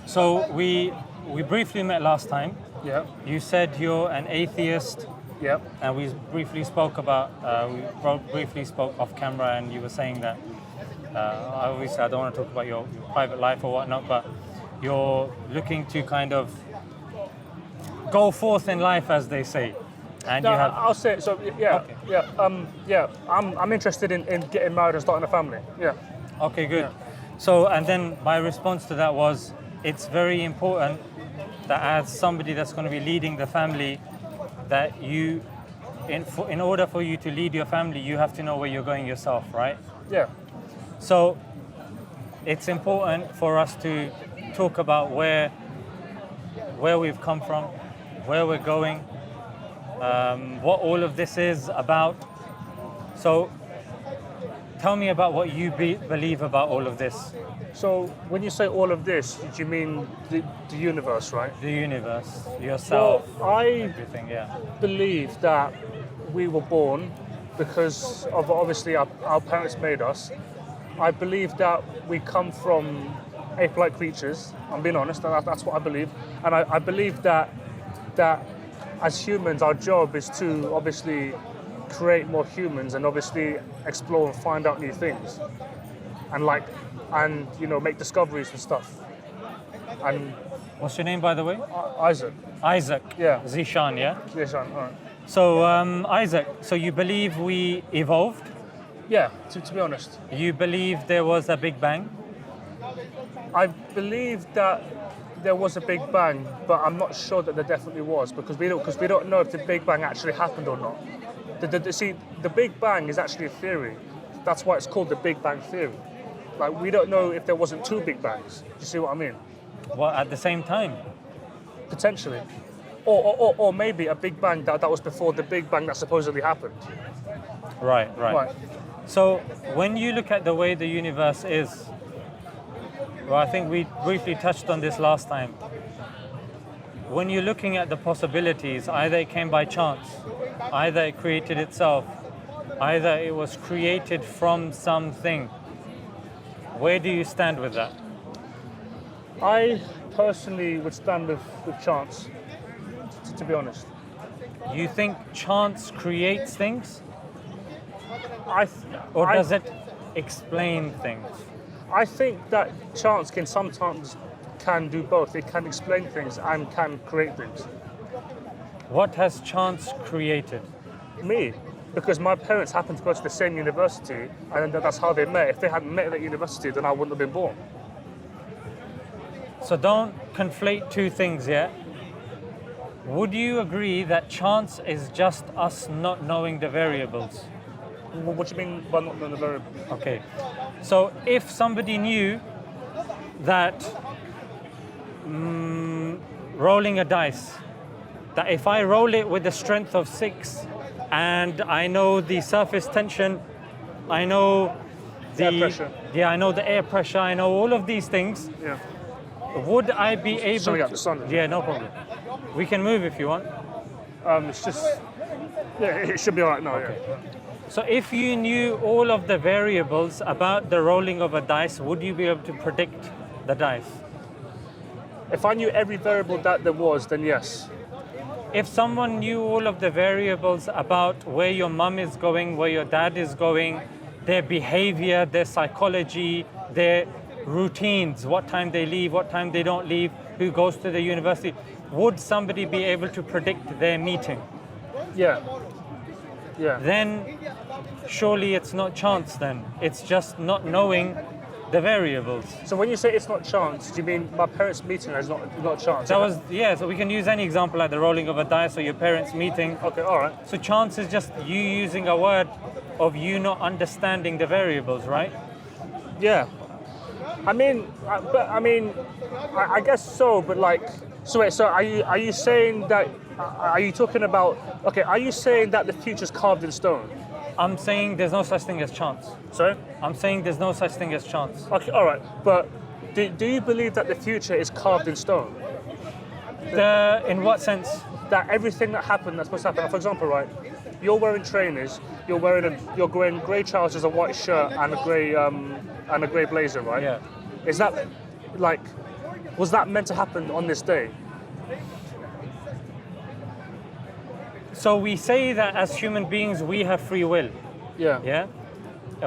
So we briefly met last time. Yeah. You said you're an atheist. Yeah. And we briefly spoke off camera, and you were saying that obviously I don't want to talk about your private life or whatnot, but you're looking to kind of go forth in life, as they say. And No, you have. I'll say it. So yeah, Okay. yeah. I'm interested in getting married and starting a family. Yeah. Okay, good. Yeah. So, and then my response to that was, it's very important that as somebody that's going to be leading the family, that you, in order for you to lead your family, you have to know where you're going yourself, right? Yeah. So it's important for us to talk about where we've come from, where we're going, what all of this is about. So tell me about what you believe about all of this. So when you say all of this, do you mean the universe, right? The universe, yourself, Well, I everything, yeah. believe that we were born because of obviously our parents made us. I believe that we come from ape-like creatures. I'm being honest, that's what I believe. And I believe that as humans, our job is to obviously create more humans and obviously explore and find out new things. And make discoveries and stuff. And What's your name, by the way? Isaac. Isaac. Yeah. Zishan, yeah? Yeah, Sean, all right. So, Isaac, so you believe we evolved? Yeah, to be honest. You believe there was a Big Bang? I believe that there was a Big Bang, but I'm not sure that there definitely was because we don't know if the Big Bang actually happened or not. The Big Bang is actually a theory. That's why it's called the Big Bang theory. Like, we don't know if there wasn't two Big Bangs. Do you see what I mean? Well, at the same time? Potentially. Or maybe a Big Bang that was before the Big Bang that supposedly happened. Right. So when you look at the way the universe is, well, I think we briefly touched on this last time. When you're looking at the possibilities, either it came by chance, either it created itself, either it was created from something. Where do you stand with that? I personally would stand with chance, to be honest. You think chance creates things? Or does it explain things? I think that chance can sometimes do both. It can explain things and can create things. What has chance created? Me, because my parents happened to go to the same university, and that's how they met. If they hadn't met at that university, then I wouldn't have been born. So don't conflate two things yet. Would you agree that chance is just us not knowing the variables? What do you mean by not knowing the variable? Okay, so if somebody knew that rolling a dice, that if I roll it with a strength of 6 and I know the surface tension, I know Air pressure. Yeah, I know the air pressure, I know all of these things, Yeah. would I be able Sorry, to... the sun. Yeah, no problem. We can move if you want. It's just, yeah, it should be all right now. Okay. Yeah. So if you knew all of the variables about the rolling of a dice, would you be able to predict the dice? If I knew every variable that there was, then yes. If someone knew all of the variables about where your mum is going, where your dad is going, their behavior, their psychology, their routines, what time they leave, what time they don't leave, who goes to the university, would somebody be able to predict their meeting? Yeah. Yeah. Then surely it's not chance then. It's just not knowing the variables. So when you say it's not chance, do you mean my parents' meeting is not chance? That was, yeah, so we can use any example like the rolling of a dice or your parents' meeting. Okay, all right. So chance is just you using a word of you not understanding the variables, right? Yeah. I guess so, but like, so wait, so are you saying that, are you talking about, okay, are you saying that the future's carved in stone? I'm saying there's no such thing as chance. Sorry? I'm saying there's no such thing as chance. Okay, all right, but do you believe that the future is carved in stone? In what sense? That everything that happened that's supposed to happen, for example, right, you're wearing trainers, you're wearing grey trousers, a white shirt, and a grey blazer, right? Yeah. Is that like Was that meant to happen on this day? So we say that as human beings, we have free will. Yeah. Yeah.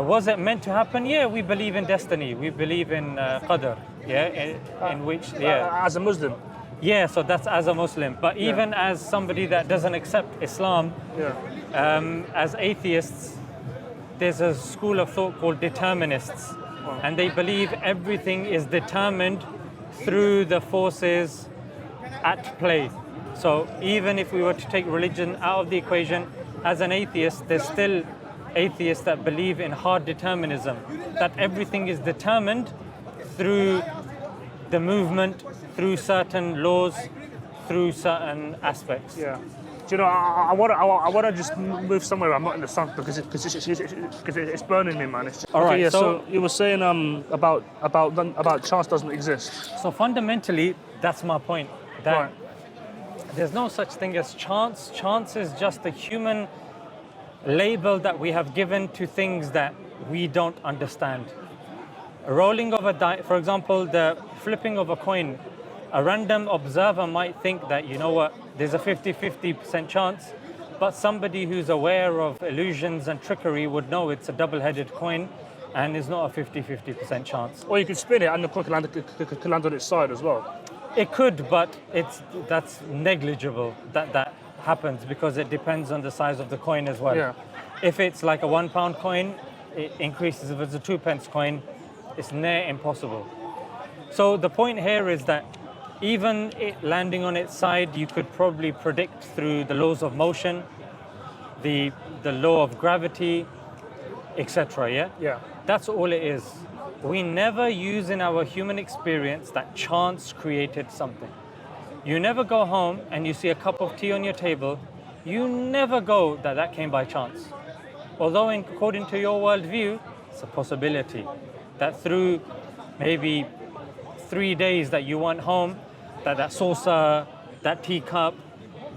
Was it meant to happen? Yeah, we believe in destiny. We believe in qadr. Yeah, in which, yeah. As a Muslim. Yeah, so that's as a Muslim. But even as somebody that doesn't accept Islam, as atheists, there's a school of thought called determinists. And they believe everything is determined through the forces at play. So even if we were to take religion out of the equation, as an atheist, there's still atheists that believe in hard determinism, that everything is determined through the movement, through certain laws, through certain aspects. Yeah. Do you know, I want to just move somewhere I'm not in the sun because it's burning me, man. All right. Okay, yeah, so you were saying about chance doesn't exist. So fundamentally, that's my point. That there's no such thing as chance. Chance is just a human label that we have given to things that we don't understand. A rolling of a die, for example, the flipping of a coin. A random observer might think that, you know what, there's a 50-50% chance, but somebody who's aware of illusions and trickery would know it's a double-headed coin and it's not a 50-50% chance. Or you could spin it and the coin could land on its side as well. It could, but that's negligible that happens because it depends on the size of the coin as well. Yeah. If it's like a £1 coin, it increases. If it's a 2p coin, it's near impossible. So the point here is that even it landing on its side, you could probably predict through the laws of motion, the law of gravity, etc. Yeah? Yeah. That's all it is. We never use in our human experience that chance created something. You never go home and you see a cup of tea on your table. You never go that came by chance. Although according to your worldview, it's a possibility that through maybe 3 days that you went home, that saucer, that teacup,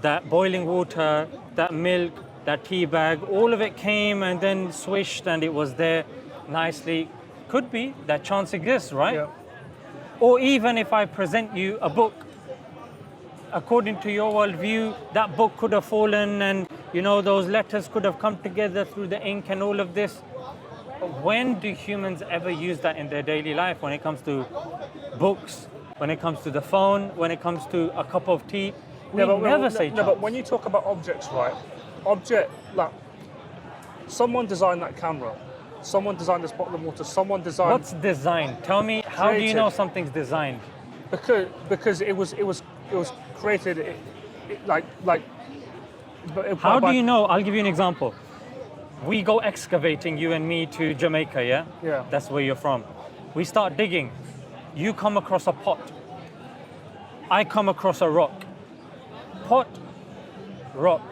that boiling water, that milk, that tea bag, all of it came and then swished and it was there nicely. Could be that chance exists, right? Yeah. Or even if I present you a book, according to your worldview, that book could have fallen and, you know, those letters could have come together through the ink and all of this. When do humans ever use that in their daily life when it comes to books, when it comes to the phone, when it comes to a cup of tea? We never say chance. No, but when you talk about objects, right? Like, someone designed that camera. Someone designed this bottle of water. Someone designed... What's designed? Tell me, how do you know something's designed? Because it was created How do you know? I'll give you an example. We go excavating, you and me, to Jamaica, yeah? Yeah. That's where you're from. We start digging. You come across a pot. I come across a rock. Pot, rock.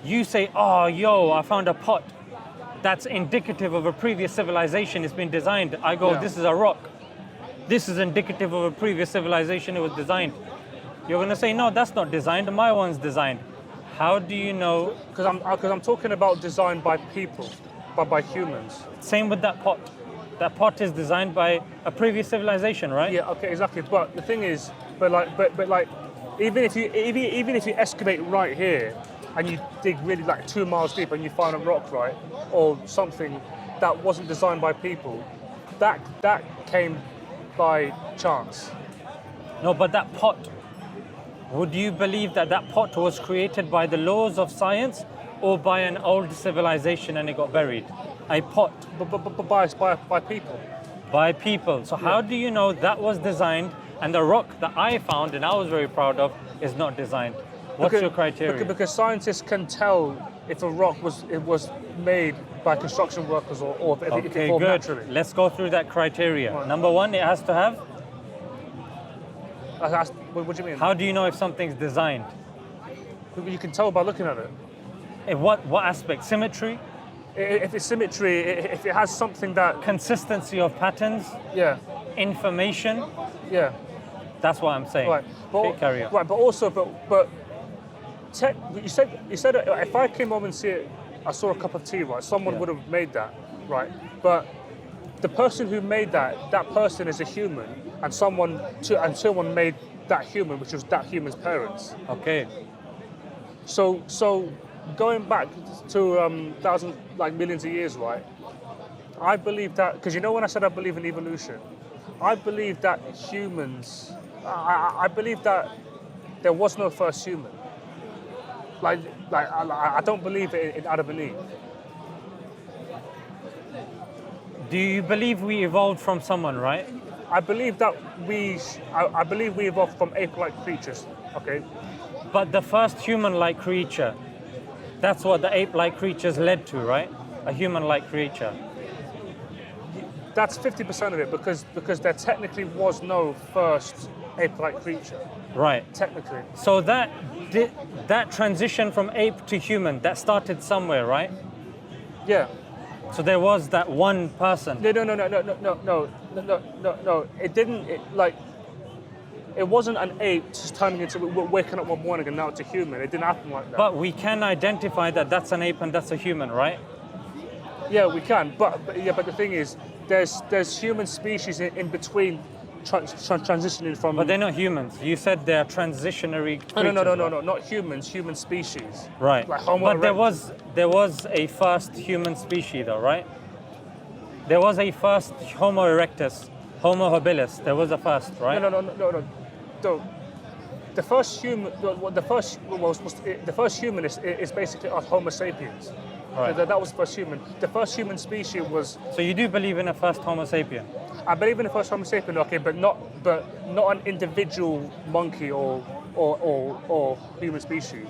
You say, oh, yo, I found a pot. That's indicative of a previous civilization. It's been designed. I go, this is a rock. This is indicative of a previous civilization. It was designed. You're going to say, no, that's not designed. My one's designed. How do you know? Because I'm talking about designed by people, by humans. Same with that pot. That pot is designed by a previous civilization, right? Yeah. Okay. Exactly. But the thing is, but even if you excavate right here and you dig really like 2 miles deep and you find a rock, right, or something that wasn't designed by people, that came by chance. No, but that pot. Would you believe that pot was created by the laws of science or by an old civilization and it got buried? A pot. But by people. By people. So how do you know that was designed and the rock that I found and I was very proud of is not designed? What's your criteria? Because scientists can tell if a rock was made by construction workers or if it formed naturally. Let's go through that criteria. Right. Number one, it has to have. What do you mean? How do you know if something's designed? You can tell by looking at it. In what aspect? Symmetry? If it's symmetry, if it has something that... Consistency of patterns? Yeah. Information? Yeah. That's what I'm saying. Right. But, carry on. Right, but also, you said if I came home and I saw a cup of tea, right, someone would have made that, right? But the person who made that person is a human, and someone made that human, which was that human's parents. Okay. So going back to thousands, like millions of years, right? I believe that, because when I said I believe in evolution, I believe that humans, I believe that there was no first human. I don't believe in Adam and Eve. Do you believe we evolved from someone, right? I believe that I believe we evolved from ape-like creatures. Okay. But the first human-like creature, that's what the ape-like creatures led to, right? A human-like creature. That's 50% of it, because there technically was no first ape-like creature. Right. Technically. So that transition from ape to human, that started somewhere, right? Yeah. So there was that one person. No. It didn't. It wasn't an ape just turning into waking up one morning and now it's a human. It didn't happen like that. But we can identify that that's an ape and that's a human, right? Yeah, we can. But the thing is, there's human species in between transitioning from. But they're not humans. You said they're transitionary creatures. No, not humans. Human species. Right. Like Homo but erectus. there was a first human species, though, right? There was a first Homo erectus, Homo habilis. There was a first, right? No. The first human. The first human is basically us Homo sapiens. Right. That was the first human. The first human species was. So you do believe in a first Homo sapien? I believe in the first Homo sapien, okay, but not an individual monkey or human species,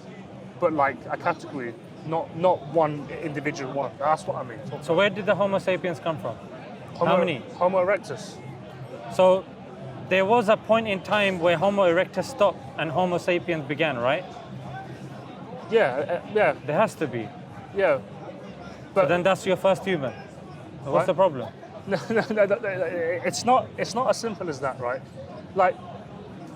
but like a category, not one individual one. That's what I mean. So where did the Homo sapiens come from? How many? Homo erectus. So there was a point in time where Homo erectus stopped and Homo sapiens began, right? Yeah. There has to be. Yeah. But then that's your first human. What's Right. the problem? No, it's not as simple as that, right? Like,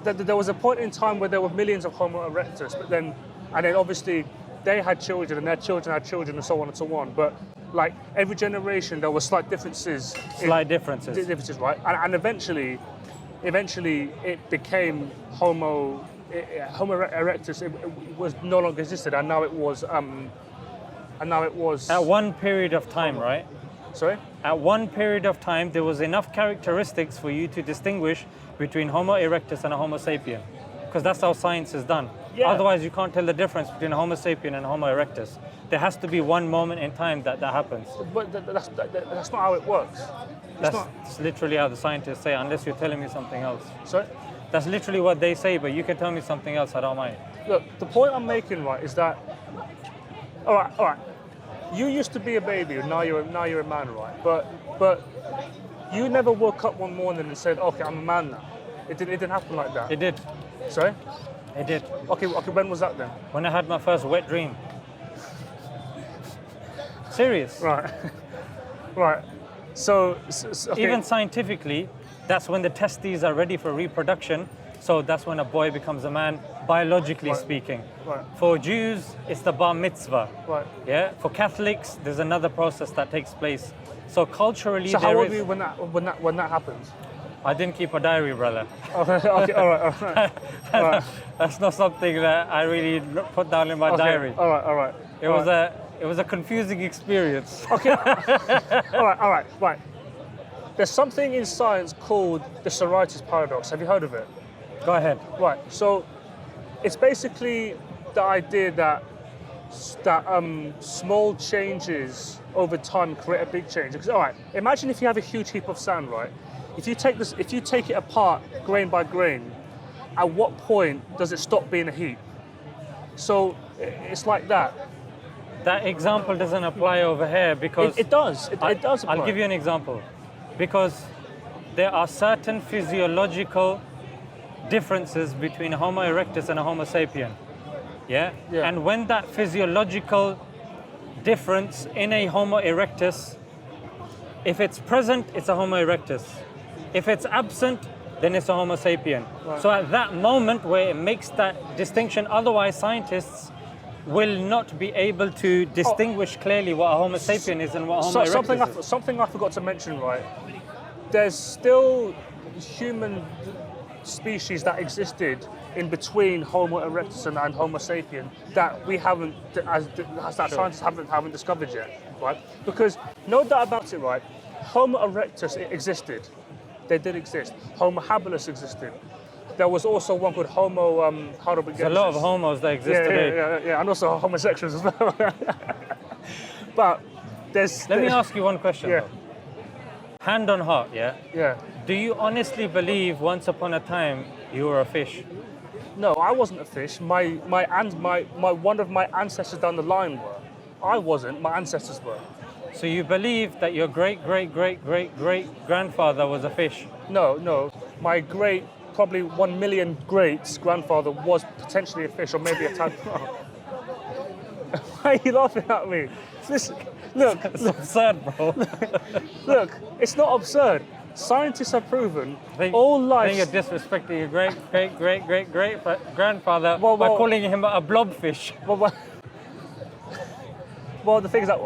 there was a point in time where there were millions of Homo erectus, but then obviously they had children, and their children had children, and so on and so on. But like every generation, there were slight differences. Differences, right? And eventually, it became Homo erectus. It was no longer existed, and now it was. At one period of time, right? Sorry? At one period of time, there was enough characteristics for you to distinguish between Homo erectus and a Homo sapien. Because that's how science is done. Yeah. Otherwise, you can't tell the difference between a Homo sapien and Homo erectus. There has to be one moment in time that happens. But that's not how it works. That's literally how the scientists say, unless you're telling me something else. Sorry? That's literally what they say, but you can tell me something else, I don't mind. Look, the point I'm making, right, is that. All right. You used to be a baby, and now you're a man, right? But you never woke up one morning and said, "Okay, I'm a man now." It didn't happen like that. It did. Sorry? It did. Okay. When was that then? When I had my first wet dream. Serious. Right. Right. So okay. Even scientifically, that's when the testes are ready for reproduction. So that's when a boy becomes a man, biologically speaking. Right. For Jews, it's the bar mitzvah. Right. Yeah. For Catholics, there's another process that takes place. So culturally, So how old were you when that happened? I didn't keep a diary, brother. Okay. All right. That's not something that I really put down in my diary. All right. It was a confusing experience. Okay. All right. Right. There's something in science called the Sorites paradox. Have you heard of it? Go ahead. Right. So it's basically the idea that small changes over time create a big change. Because, all right, imagine if you have a huge heap of sand, right? If you take it apart grain by grain, at what point does it stop being a heap? So it's like that. That example doesn't apply over here because It does. It does apply. I'll give you an example. Because there are certain physiological differences between a Homo erectus and a Homo sapien. Yeah? And when that physiological difference in a Homo erectus, if it's present, it's a Homo erectus. If it's absent, then it's a Homo sapien. Right. So at that moment where it makes that distinction, otherwise scientists will not be able to distinguish clearly what a Homo sapien is and what a Homo erectus is. Something I forgot to mention, right? There's still human species that existed in between Homo erectus and Homo sapien that we haven't, as that scientists haven't discovered yet, right? Because no doubt about it, right? Homo erectus existed. They did exist. Homo habilis existed. There was also one called Homo. How do we get? There's a lot of homos that exist today. Yeah, and also homosexuals as well. But Let me ask you one question. Yeah. Though. Hand on heart, yeah. Yeah. Do you honestly believe once upon a time you were a fish? No, I wasn't a fish. One of my ancestors down the line were. I wasn't. My ancestors were. So you believe that your great grandfather was a fish? No. My probably 1 million greats grandfather was potentially a fish, or maybe a tadpole. Why are you laughing at me? Listen, look. It's absurd, bro. Look, it's not absurd. Scientists have proven all life. I think you're disrespecting your great grandfather by calling him a blobfish. Well, the thing is that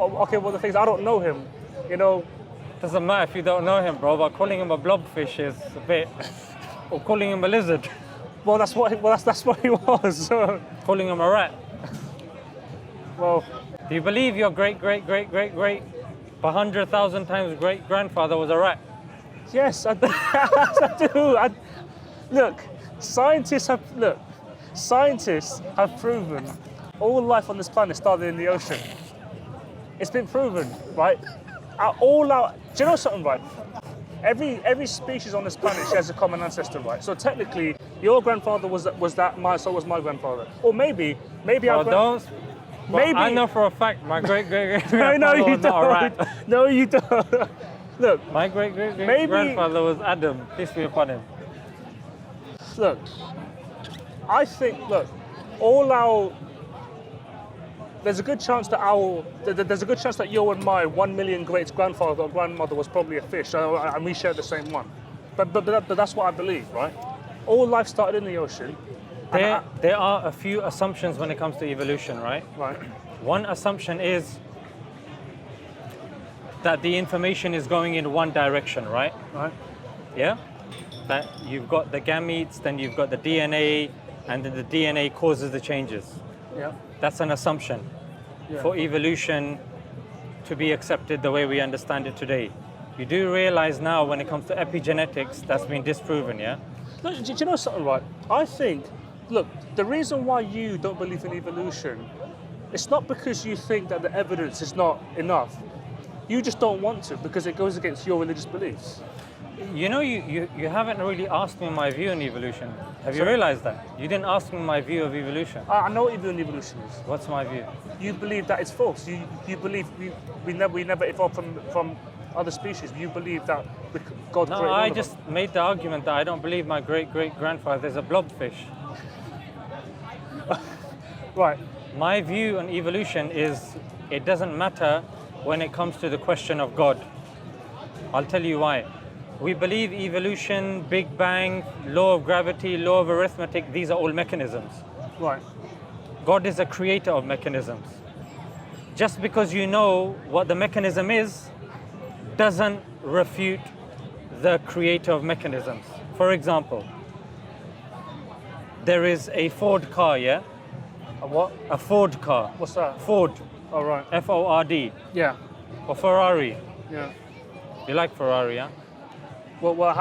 I don't know him. You know. Doesn't matter if you don't know him, bro. But calling him a blobfish is a bit, or calling him a lizard. Well, that's what he was. So. Calling him a rat. Well. Do you believe your great 100,000 times great grandfather was a rat? Yes, I do. I do. Look, scientists have proven all life on this planet started in the ocean. It's been proven, right? Do you know something, right? Every species on this planet shares a common ancestor, right? So technically, your grandfather was that, so was my grandfather, or maybe Well, maybe I know for a fact my great grandfather no, you was not a rat. don't. No, you don't. Look, my great grandfather was Adam. Peace be upon him. Look, I think there's a good chance that your and my 1 million great grandfather or grandmother was probably a fish, and we share the same one. But that's what I believe, right? All life started in the ocean. There are a few assumptions when it comes to evolution, right? Right. One assumption is that the information is going in one direction, right? Right. Yeah? That you've got the gametes, then you've got the DNA, and then the DNA causes the changes. Yeah. That's an assumption for evolution to be accepted the way we understand it today. You do realize now when it comes to epigenetics, that's been disproven, yeah? Look, do you know something, right? I think, look, the reason why you don't believe in evolution, it's not because you think that the evidence is not enough. You just don't want to because it goes against your religious beliefs. You know, you haven't really asked me my view on evolution. Have you realized that? You didn't ask me my view of evolution. I know what your view on evolution is. What's my view? You believe that it's false. You believe we never evolved from other species. You believe that God created all I of just them. made the argument that I don't believe my great grandfather is a blobfish. Right. My view on evolution is it doesn't matter when it comes to the question of God. I'll tell you why. We believe evolution, Big Bang, law of gravity, law of arithmetic, these are all mechanisms. Right. God is a creator of mechanisms. Just because you know what the mechanism is, doesn't refute the creator of mechanisms. For example, there is a Ford car, yeah? A what? A Ford car. What's that? Ford. Oh, right. F-O-R-D. Yeah. Or Ferrari. Yeah. You like Ferrari, yeah? Well, I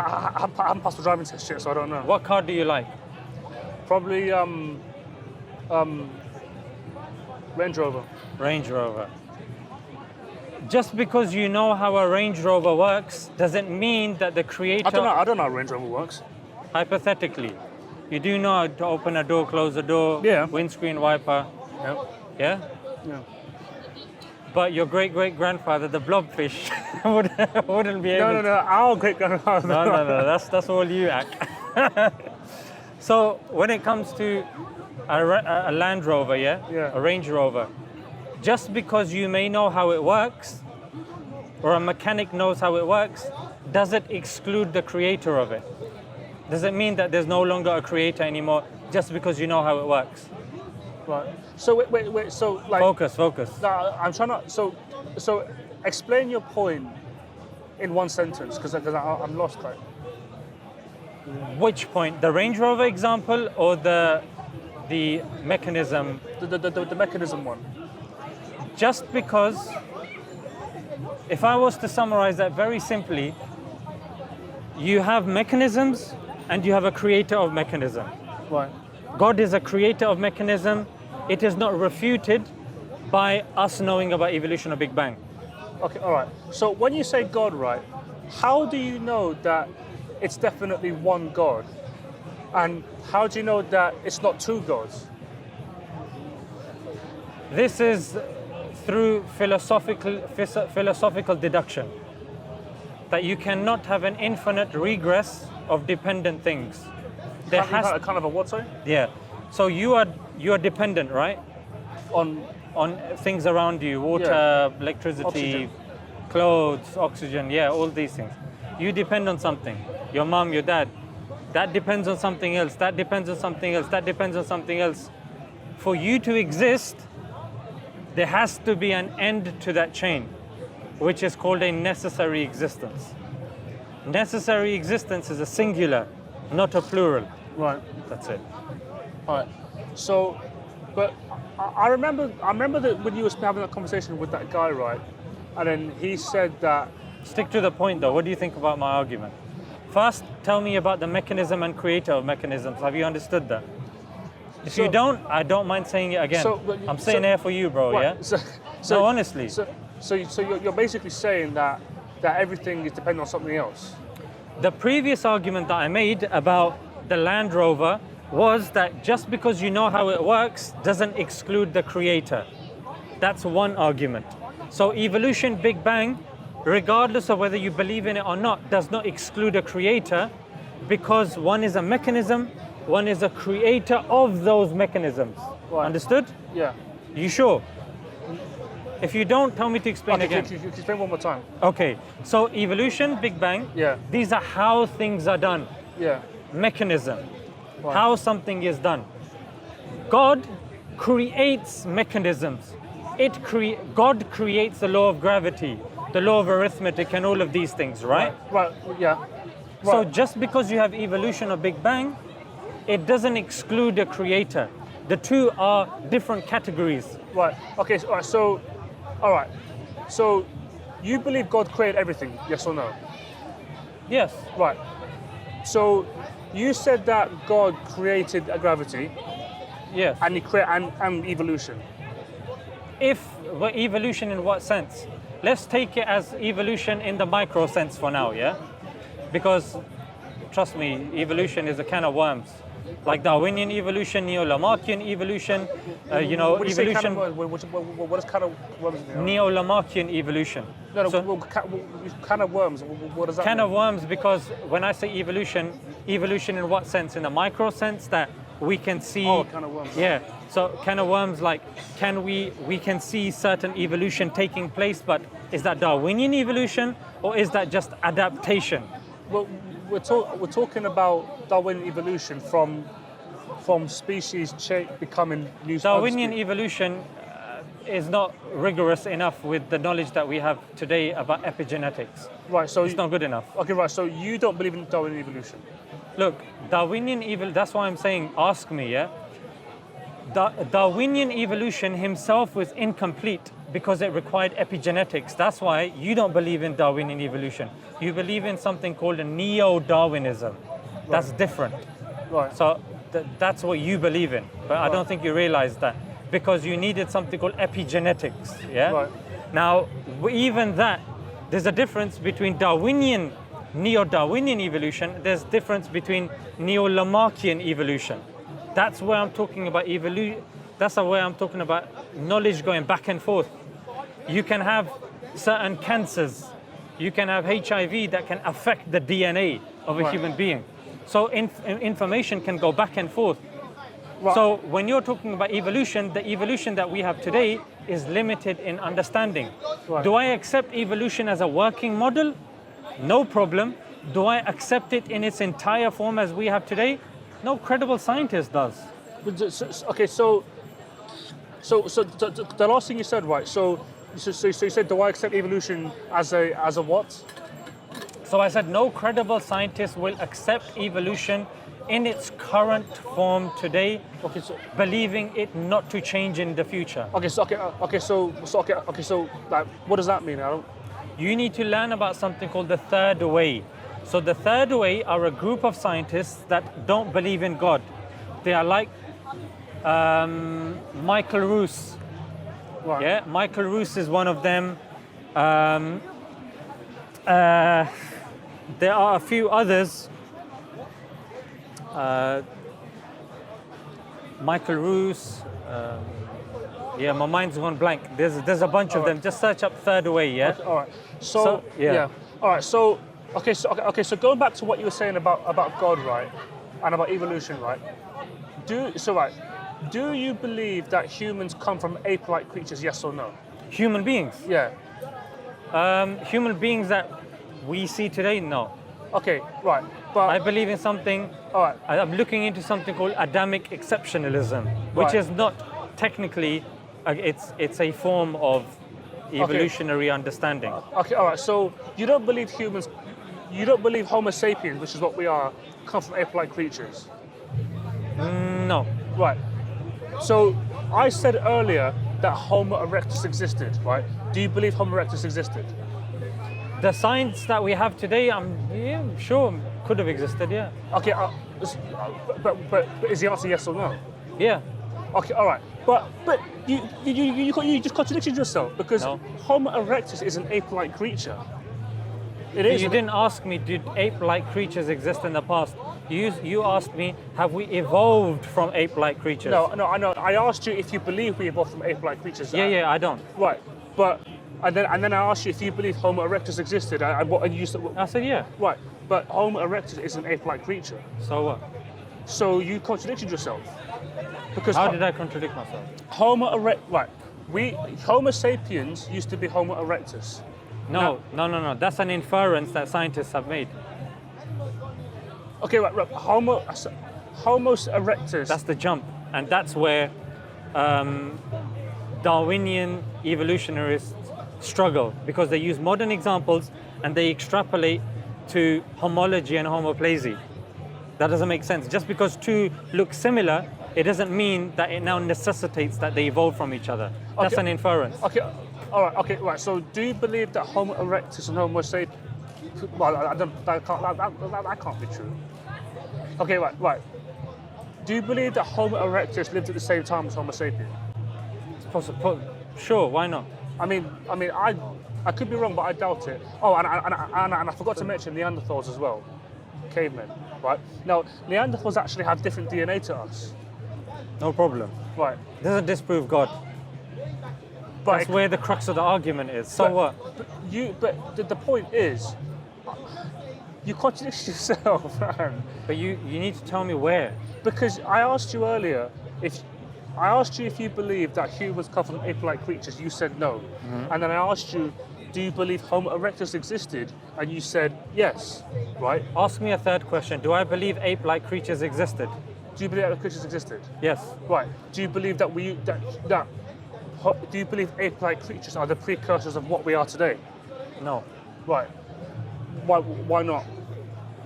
haven't passed the driving test yet, so I don't know. What car do you like? Probably Range Rover. Range Rover. Just because you know how a Range Rover works doesn't mean that the creator... I don't know how Range Rover works. Hypothetically, you do know how to open a door, close a door, Yeah. windscreen wiper, Yeah. yeah? Yeah. But your great-great-grandfather, the blobfish, wouldn't be able No, our great-grandfather. No, that's all you act. So when it comes to a Land Rover, yeah? A Range Rover, just because you may know how it works, or a mechanic knows how it works, does it exclude the creator of it? Does it mean that there's no longer a creator anymore just because you know how it works? Right. So wait. So like. Focus. No, I'm trying to. So explain your point in one sentence, because I'm lost. Like. Which point? The Range Rover example or the mechanism? The mechanism one. Just because, if I was to summarize that very simply, you have mechanisms and you have a creator of mechanism. Right. God is a creator of mechanism. It is not refuted by us knowing about evolution or Big Bang. Okay, all right. So when you say God, right, how do you know that it's definitely one God? And how do you know that it's not two gods? This is through philosophical deduction, that you cannot have an infinite regress of dependent things. There has kind of a what, sorry? Yeah. So you are dependent, right? On things around you, water, electricity, Oxygen. clothes, oxygen, all these things. You depend on something. Your mom, your dad. That depends on something else. That depends on something else. That depends on something else. For you to exist, there has to be an end to that chain, which is called a necessary existence. Necessary existence is a singular, not a plural. Right. That's it. All right. So, but I remember that when you were having that conversation with that guy, right? And then he said that. Stick to the point though. What do you think about my argument? First, tell me about the mechanism and creator of mechanisms. Have you understood that? If you don't, I don't mind saying it again. I'm saying here for you, bro, right, yeah? No, honestly. So you're basically saying that everything is dependent on something else. The previous argument that I made about the Land Rover was that just because you know how it works doesn't exclude the creator. That's one argument. So evolution, Big Bang, regardless of whether you believe in it or not, does not exclude a creator, because one is a mechanism, one is a creator of those mechanisms. Right. Understood? Yeah. You sure? If you don't, tell me to explain again. Can you explain one more time? Okay, so evolution, Big Bang, these are how things are done. Yeah. Mechanism, Right. how something is done. God creates mechanisms. God creates the law of gravity, the law of arithmetic, and all of these things, right? Right. Yeah. So just because you have evolution or Big Bang, it doesn't exclude a creator. The two are different categories. Right. Okay. All right. So you believe God created everything? Yes or no? Yes. Right. So you said that God created a gravity. Yes. And he created and evolution. Well, evolution in what sense? Let's take it as evolution in the micro sense for now, yeah? Because, trust me, evolution is a can of worms. Like Darwinian evolution, Neo-Lamarckian evolution, evolution. What is kind of worms? Neo-Lamarckian evolution. Kind of worms. What does that mean? Can of worms, because when I say evolution in what sense? In the micro sense that we can see. Oh, can of worms. Yeah. So can of worms, like, we can see certain evolution taking place, but is that Darwinian evolution or is that just adaptation? Well, we're talking about Darwinian evolution from species becoming new. Darwinian evolution is not rigorous enough with the knowledge that we have today about epigenetics. Right. So it's not good enough. Okay. Right. So you don't believe in Darwinian evolution? Look, Darwinian evolution. That's why I'm saying, ask me. Yeah. Darwinian evolution himself was incomplete because it required epigenetics. That's why you don't believe in Darwinian evolution. You believe in something called a neo-Darwinism. Right. That's different. Right. So that's what you believe in. But I don't think you realize that, because you needed something called epigenetics. Yeah. Right. Now, even that, there's a difference between Darwinian, neo-Darwinian evolution. There's difference between neo-Lamarckian evolution. That's where I'm talking about evolution. That's where I'm talking about knowledge going back and forth. You can have certain cancers. You can have HIV that can affect the DNA of a human being. So information can go back and forth. Right. So when you're talking about evolution, the evolution that we have today is limited in understanding. Right. Do I accept evolution as a working model? No problem. Do I accept it in its entire form as we have today? No credible scientist does. Okay, so the last thing you said, right? So you said, do I accept evolution as a what? So I said no credible scientist will accept evolution in its current form today, Okay, so believing it not to change in the future. so like, what does that mean? I don't. You need to learn about something called the third way. So the third way are a group of scientists that don't believe in God. They are like Michael Roos. Right. Yeah, Michael Roos is one of them. There are a few others. Michael Roos. Yeah, my mind's gone blank. There's a bunch of them. Just search up third way. Yeah. Okay, all right. So yeah. All right. So okay. So going back to what you were saying about God, right, and about evolution, right? Do you believe that humans come from ape-like creatures? Yes or no? Human beings. Yeah. Human beings that we see today. No. Okay. Right. But I believe in something. all right. I'm looking into something called Adamic exceptionalism, which Right. is not technically. It's a form of evolutionary understanding. Okay. All right. So you don't believe humans. You don't believe Homo sapiens, which is what we are, come from ape-like creatures. No. Right. So I said earlier that Homo erectus existed, right? Do you believe Homo erectus existed? The science that we have today, I'm sure could have existed. Yeah. Okay, but is the answer yes or no? Yeah. Okay, all right. But you just contradicted yourself because No. Homo erectus is an ape-like creature. It is. You didn't ask me, did ape-like creatures exist in the past? You asked me, have we evolved from ape-like creatures? No, I know. I asked you if you believe we evolved from ape-like creatures. Yeah, I don't. Right, but and then I asked you if you believe Homo erectus existed, and you said I said yeah. right. But Homo erectus is an ape-like creature. So what? So you contradicted yourself. Because How did I contradict myself? Homo sapiens used to be Homo erectus. No. That's an inference that scientists have made. Okay, right. Homo erectus. That's the jump, and that's where Darwinian evolutionists struggle, because they use modern examples and they extrapolate to homology and homoplasy. That doesn't make sense. Just because two look similar, it doesn't mean that it now necessitates that they evolve from each other. That's an inference. Okay, all right. Okay, right. So, do you believe that Homo erectus and Homo sapiens? Well, that can't be true. Okay, right. Do you believe that Homo erectus lived at the same time as Homo sapiens? Sure, why not? I mean, I could be wrong, but I doubt it. Oh, and I forgot to mention Neanderthals as well, cavemen. Right. Now, Neanderthals actually have different DNA to us. No problem. Right. Doesn't disprove God. But That's where the crux of the argument is. So what? But the point is, you contradict yourself, man. But you need to tell me where. Because I asked you earlier if you believe that humans come from ape-like creatures. You said no. Mm-hmm. And then I asked you, do you believe Homo erectus existed? And you said yes. Right. Ask me a third question. Do I believe ape-like creatures existed? Do you believe ape-like creatures existed? Yes. Right. Do you believe that do you believe ape-like creatures are the precursors of what we are today? No. Right. Why not?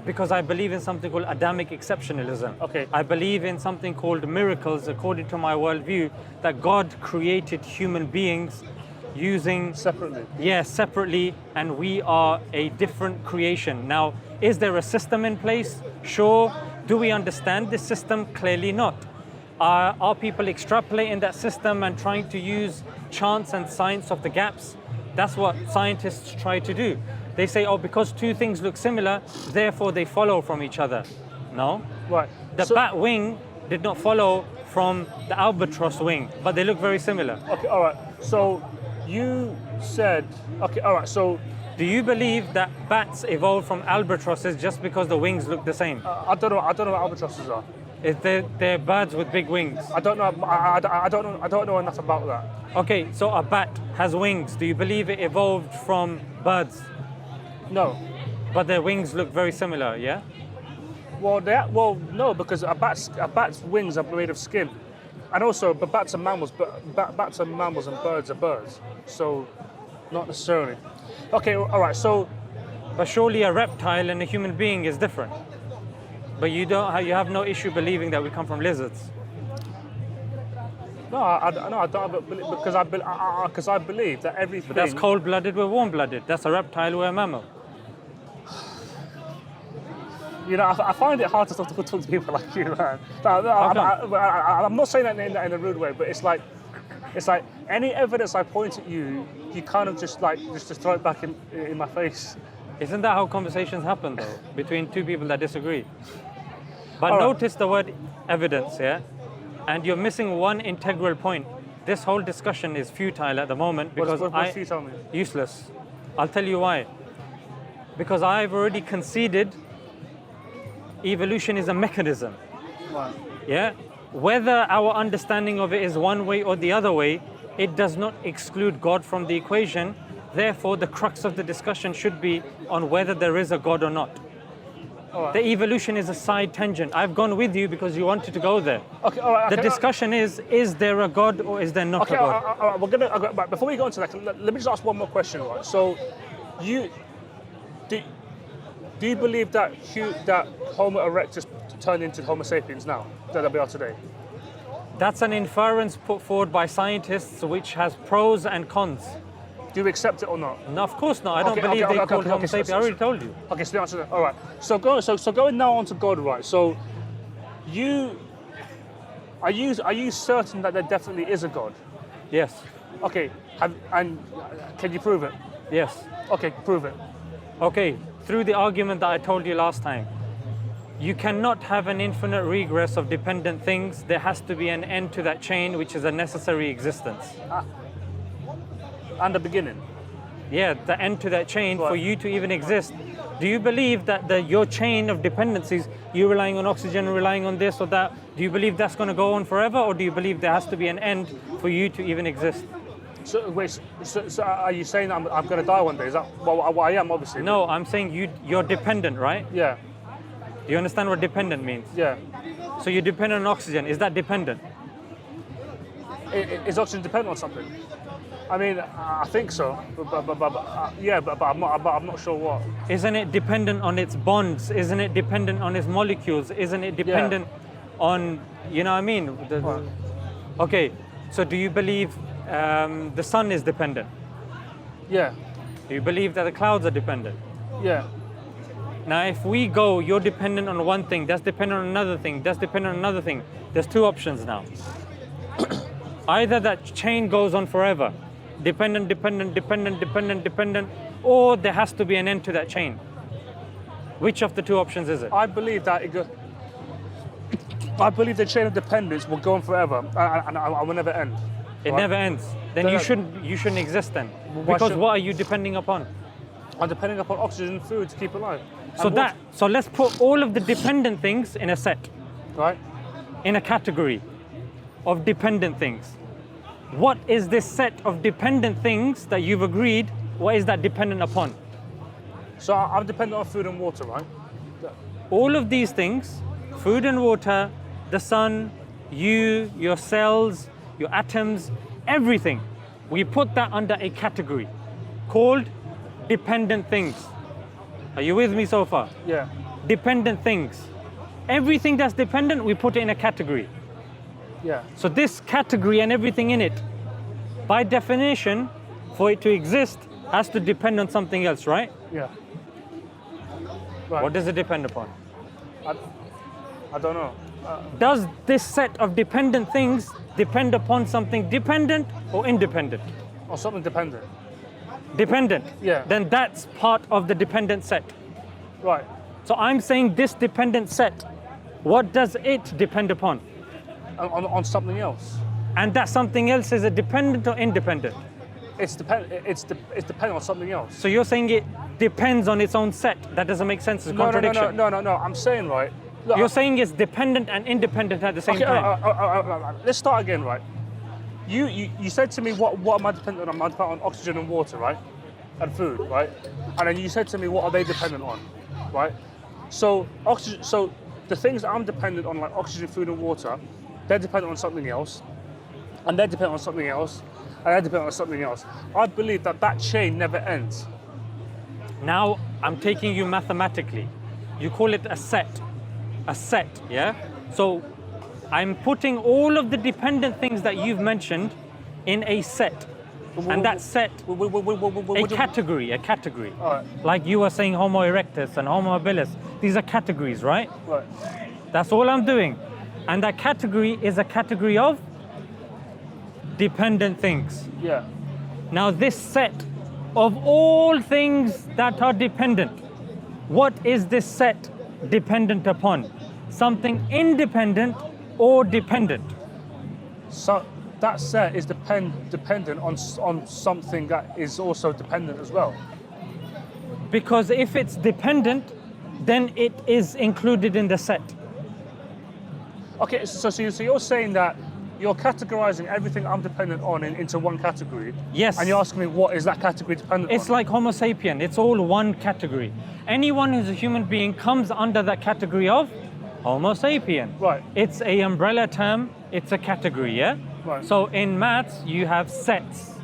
Because I believe in something called Adamic exceptionalism. Okay. I believe in something called miracles, according to my worldview, that God created human beings using... Separately. Yeah, separately, and we are a different creation. Now, is there a system in place? Sure. Do we understand this system? Clearly not. Are people extrapolating that system and trying to use chance and science of the gaps? That's what scientists try to do. They say, oh, because two things look similar, therefore they follow from each other. No. Right. The bat wing did not follow from the albatross wing, but they look very similar. Okay, all right. So you said, okay, all right. So do you believe that bats evolved from albatrosses just because the wings look the same? I don't know what albatrosses are. They're birds with big wings. I don't know. I don't know enough about that. Okay, so a bat has wings. Do you believe it evolved from birds? No. But their wings look very similar, yeah? Well, no, because a bat's wings are made of skin, and also, but bats are mammals. But bats are mammals and birds are birds. So, not necessarily. Okay, all right. So, But surely a reptile and a human being is different. But you have no issue believing that we come from lizards. No, I don't believe, because I believe that everything. But that's cold-blooded, we're warm-blooded. That's a reptile, we're a mammal. You know, I find it hard to talk to people like you, man. I'm not saying that in a rude way, but it's like any evidence I point at you, you kind of just throw it back in my face. Isn't that how conversations happen, though, between two people that disagree? But All right. notice the word evidence, yeah? And you're missing one integral point. This whole discussion is futile at the moment because What's futile mean? Useless. I'll tell you why. Because I've already conceded evolution is a mechanism. Right. Yeah? Whether our understanding of it is one way or the other way, it does not exclude God from the equation. Therefore, the crux of the discussion should be on whether there is a God or not. All right. The evolution is a side tangent. I've gone with you because you wanted to go there. Okay, all right. The discussion is there a God or is there not a God? All right, we're gonna. But before we go into that, let me just ask one more question, right? So, do you believe that Homo erectus turned into Homo sapiens now that we are today? That's an inference put forward by scientists which has pros and cons. Do you accept it or not? No, of course not. I don't believe they called Homo sapiens. I already told you. Okay, so the answer. All right. So going now on to God, right? So, are you certain that there definitely is a God? Yes. Okay. And can you prove it? Yes. Okay, prove it. Okay. Through the argument that I told you last time, you cannot have an infinite regress of dependent things. There has to be an end to that chain, which is a necessary existence. And the beginning. Yeah, the end to that chain Right. for you to even exist. Do you believe that your chain of dependencies, you relying on oxygen, relying on this or that, do you believe that's going to go on forever, or do you believe there has to be an end for you to even exist? So wait, so are you saying I'm going to die one day? Is that what I am, obviously? No, I'm saying you're dependent, right? Yeah. Do you understand what dependent means? Yeah. So you depend on oxygen. Is that dependent? Is oxygen dependent on something? I mean, I think so, but I'm not sure what. Isn't it dependent on its bonds? Isn't it dependent on its molecules? Isn't it dependent on, you know what I mean? Right. Okay, so do you believe the sun is dependent? Yeah. Do you believe that the clouds are dependent? Yeah. Now, if we go, you're dependent on one thing, that's dependent on another thing, that's dependent on another thing. There's two options now. Either that chain goes on forever, dependent, or there has to be an end to that chain. Which of the two options is it? I believe that I believe the chain of dependence will go on forever, and I will never end. It right? never ends. Then No, you no. shouldn't exist then. Why Because should- what are you depending upon? I'm depending upon oxygen and food to keep alive. So let's put all of the dependent things in a set, Right? in a category of dependent things. What is this set of dependent things that you've agreed, what is that dependent upon? So I'm dependent on food and water, right? All of these things, food and water, the sun, you, your cells, your atoms, everything, we put that under a category called dependent things. Are you with me so far? Yeah. Dependent things. Everything that's dependent, we put it in a category. Yeah. So this category and everything in it, by definition, for it to exist, has to depend on something else, right? Yeah. Right. What does it depend upon? I don't know. Does this set of dependent things depend upon something dependent or independent? Or something dependent. Dependent. Yeah. Then that's part of the dependent set. Right. So I'm saying this dependent set, what does it depend upon? On something else. And that something else is a dependent or independent? It's dependent on something else. So you're saying it depends on its own set. That doesn't make sense. It's a contradiction. No. I'm saying, right. Look, You're saying it's dependent and independent at the same okay, time. let's start again, right? You said to me, what am I dependent on? I'm dependent on oxygen and water, right? And food, right? And then you said to me, what are they dependent on, right? So oxygen. So the things that I'm dependent on, like oxygen, food, and water, they're dependent on something else, and they're dependent on something else, and they're dependent on something else. I believe that chain never ends. Now, I'm taking you mathematically. You call it a set. A set, yeah? So I'm putting all of the dependent things that you've mentioned in a set. And that set, a category. Alright. Like you were saying Homo erectus and Homo habilis. These are categories, right? Right. That's all I'm doing. And that category is a category of dependent things. Yeah. Now this set of all things that are dependent, what is this set dependent upon? Something independent or dependent? So that set is dependent on something that is also dependent as well. Because if it's dependent, then it is included in the set. Okay, so you're saying that you're categorizing everything I'm dependent on into one category. Yes. And you're asking me what is that category dependent on? It's like Homo sapien, it's all one category. Anyone who's a human being comes under that category of Homo sapien. Right. It's a umbrella term, it's a category, yeah? Right. So in maths, you have sets,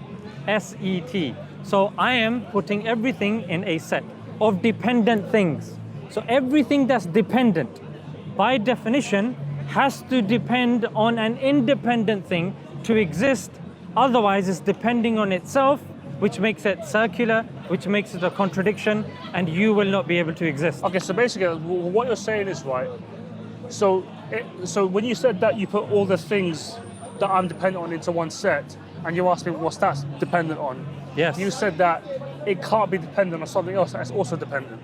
S-E-T. So I am putting everything in a set of dependent things. So everything that's dependent, by definition, has to depend on an independent thing to exist. Otherwise, it's depending on itself, which makes it circular, which makes it a contradiction, and you will not be able to exist. Okay, so basically what you're saying is right. So when you said that you put all the things that I'm dependent on into one set, and you asked me what's that dependent on, Yes. you said that it can't be dependent on something else that's also dependent.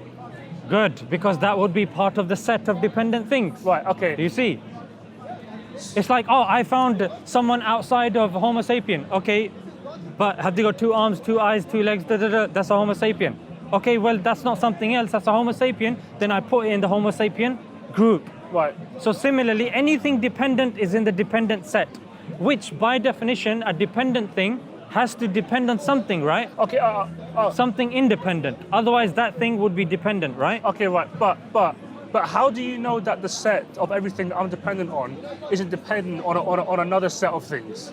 Good, because that would be part of the set of dependent things. Right, okay. Do you see? It's like, oh, I found someone outside of Homo sapien. Okay, but have they got 2 arms, 2 eyes, 2 legs, that's a Homo sapien. Okay, well, that's not something else, that's a Homo sapien. Then I put it in the Homo sapien group. Right. So similarly, anything dependent is in the dependent set, which by definition, a dependent thing has to depend on something, right? Okay, Something independent. Otherwise, that thing would be dependent, right? okay, right, but how do you know that the set of everything that I'm dependent on isn't dependent on another set of things?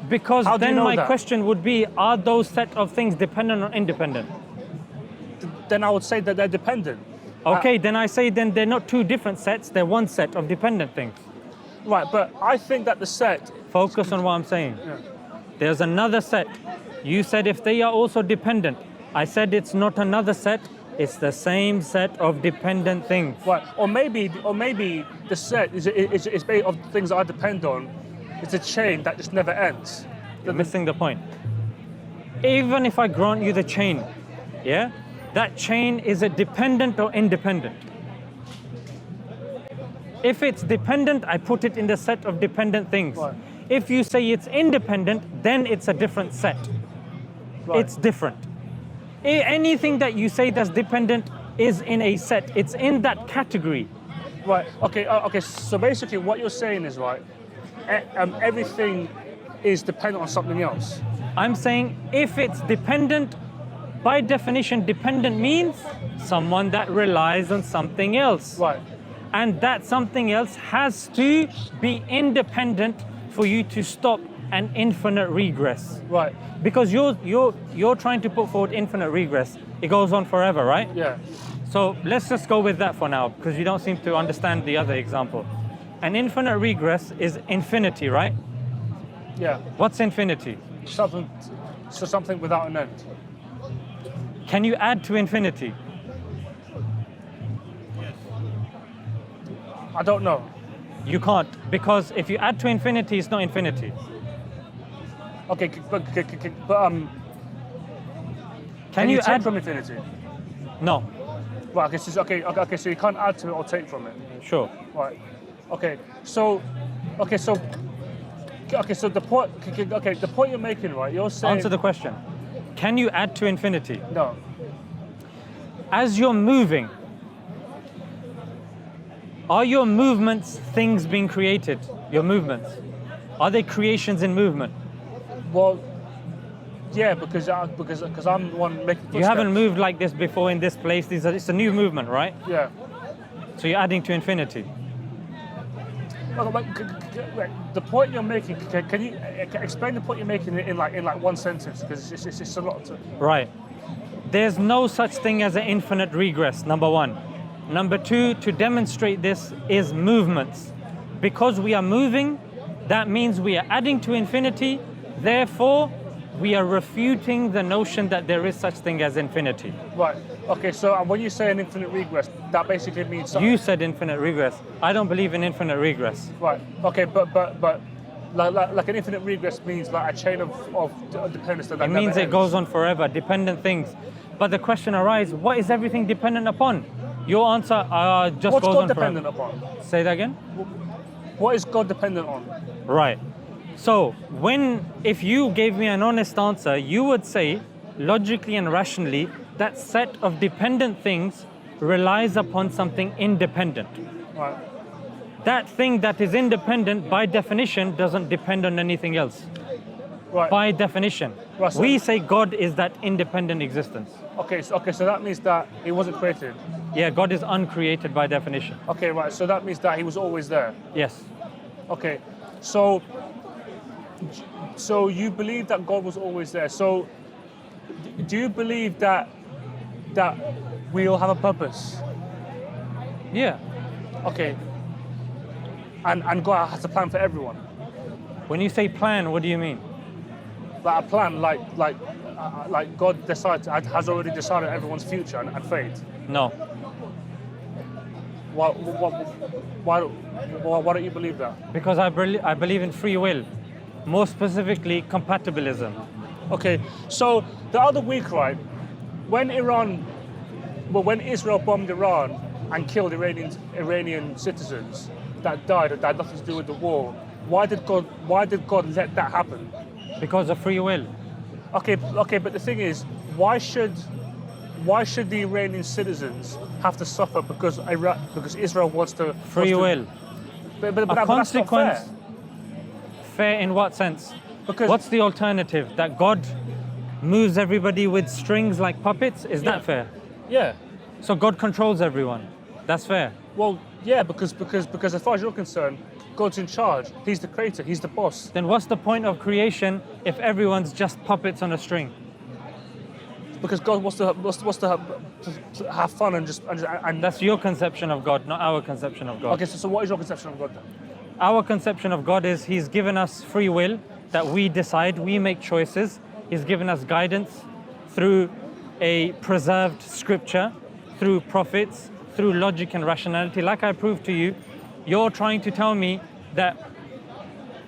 Because How do you then know my that? question would be, are those set of things dependent or independent? Then I would say that they're dependent. Okay, then I say then they're not 2 different sets, they're one set of dependent things. Right, but I think that the set... Focus on what I'm saying. Yeah. There's another set. You said if they are also dependent. I said it's not another set, it's the same set of dependent things. Right, or maybe the set is made of things that I depend on. It's a chain that just never ends. You're missing the point. Even if I grant you the chain, yeah? That chain, is it dependent or independent? If it's dependent, I put it in the set of dependent things. Right. If you say it's independent, then it's a different set. Right. It's different. Anything that you say that's dependent is in a set. It's in that category. Right. Okay. So basically, what you're saying is right. Everything is dependent on something else. I'm saying if it's dependent, by definition, dependent means someone that relies on something else. Right. And that something else has to be independent for you to stop an infinite regress. Right. Because you're trying to put forward infinite regress. It goes on forever, right? Yeah. So let's just go with that for now, because you don't seem to understand the other example. An infinite regress is infinity, right? Yeah. What's infinity? Something without an end. Can you add to infinity? I don't know. You can't, because if you add to infinity, it's not infinity. Okay, but Can you take add from infinity? No, Right. Okay. So you can't add to it or take from it. sure. Right. Okay. So the point. Okay. The point you're making, right? You're saying. Answer the question. Can you add to infinity? No. As you're moving, are your movements things being created? Your movements, are they creations in movement? Well, yeah, because I'm the one making footsteps. You haven't moved like this before in this place. It's a new movement, right? Yeah. So you're adding to infinity. Okay, but the point you're making, can you explain the point you're making in like one sentence? Because it's a lot. Right. there's no such thing as an infinite regress, number one. Number two, to demonstrate this is movements. Because we are moving, that means we are adding to infinity, therefore we are refuting the notion that there is such thing as infinity. Right. Okay, so when you say an infinite regress, that basically means something. You said infinite regress. I don't believe in infinite regress. Right. Okay, but like an infinite regress means like a chain of dependence that It means it goes on forever, dependent things. But the question arises, what is everything dependent upon? Your answer just What's goes God on dependent forever. upon? Say that again? What is God dependent on? Right. So if you gave me an honest answer, you would say, logically and rationally, that set of dependent things relies upon something independent. Right. That thing that is independent, by definition, doesn't depend on anything else. Right. By definition. Right, so We say God is that independent existence. Okay, so that means that he wasn't created. Yeah, God is uncreated by definition. Okay, right. So that means that he was always there. Yes. Okay. So you believe that God was always there. So do you believe that we all have a purpose? Yeah. Okay. And God has a plan for everyone. When you say plan, what do you mean? Like a plan, like God has already decided everyone's future and fate. No. Why don't you believe that? Because I believe in free will. More specifically, compatibilism. Okay, so the other week, right, when Israel bombed Iran and killed Iranian citizens that died, that had nothing to do with the war, why did God let that happen? Because of free will. Okay, but the thing is, why should the Iranian citizens have to suffer because Israel wants to Free will. But A that's not consequence. fair. Fair in what sense? Because What's the alternative? That God moves everybody with strings like puppets? Is Yeah. that fair? yeah, So God controls everyone. That's fair. well, yeah, because as far as you're concerned, God's in charge. He's the creator. He's the boss. Then what's the point of creation if everyone's just puppets on a string? Because God wants to have fun and That's your conception of God, not our conception of God. okay. So what is your conception of God then? Our conception of God is He's given us free will, that we decide, we make choices. He's given us guidance through a preserved scripture, through prophets, through logic and rationality. Like I proved to you, you're trying to tell me that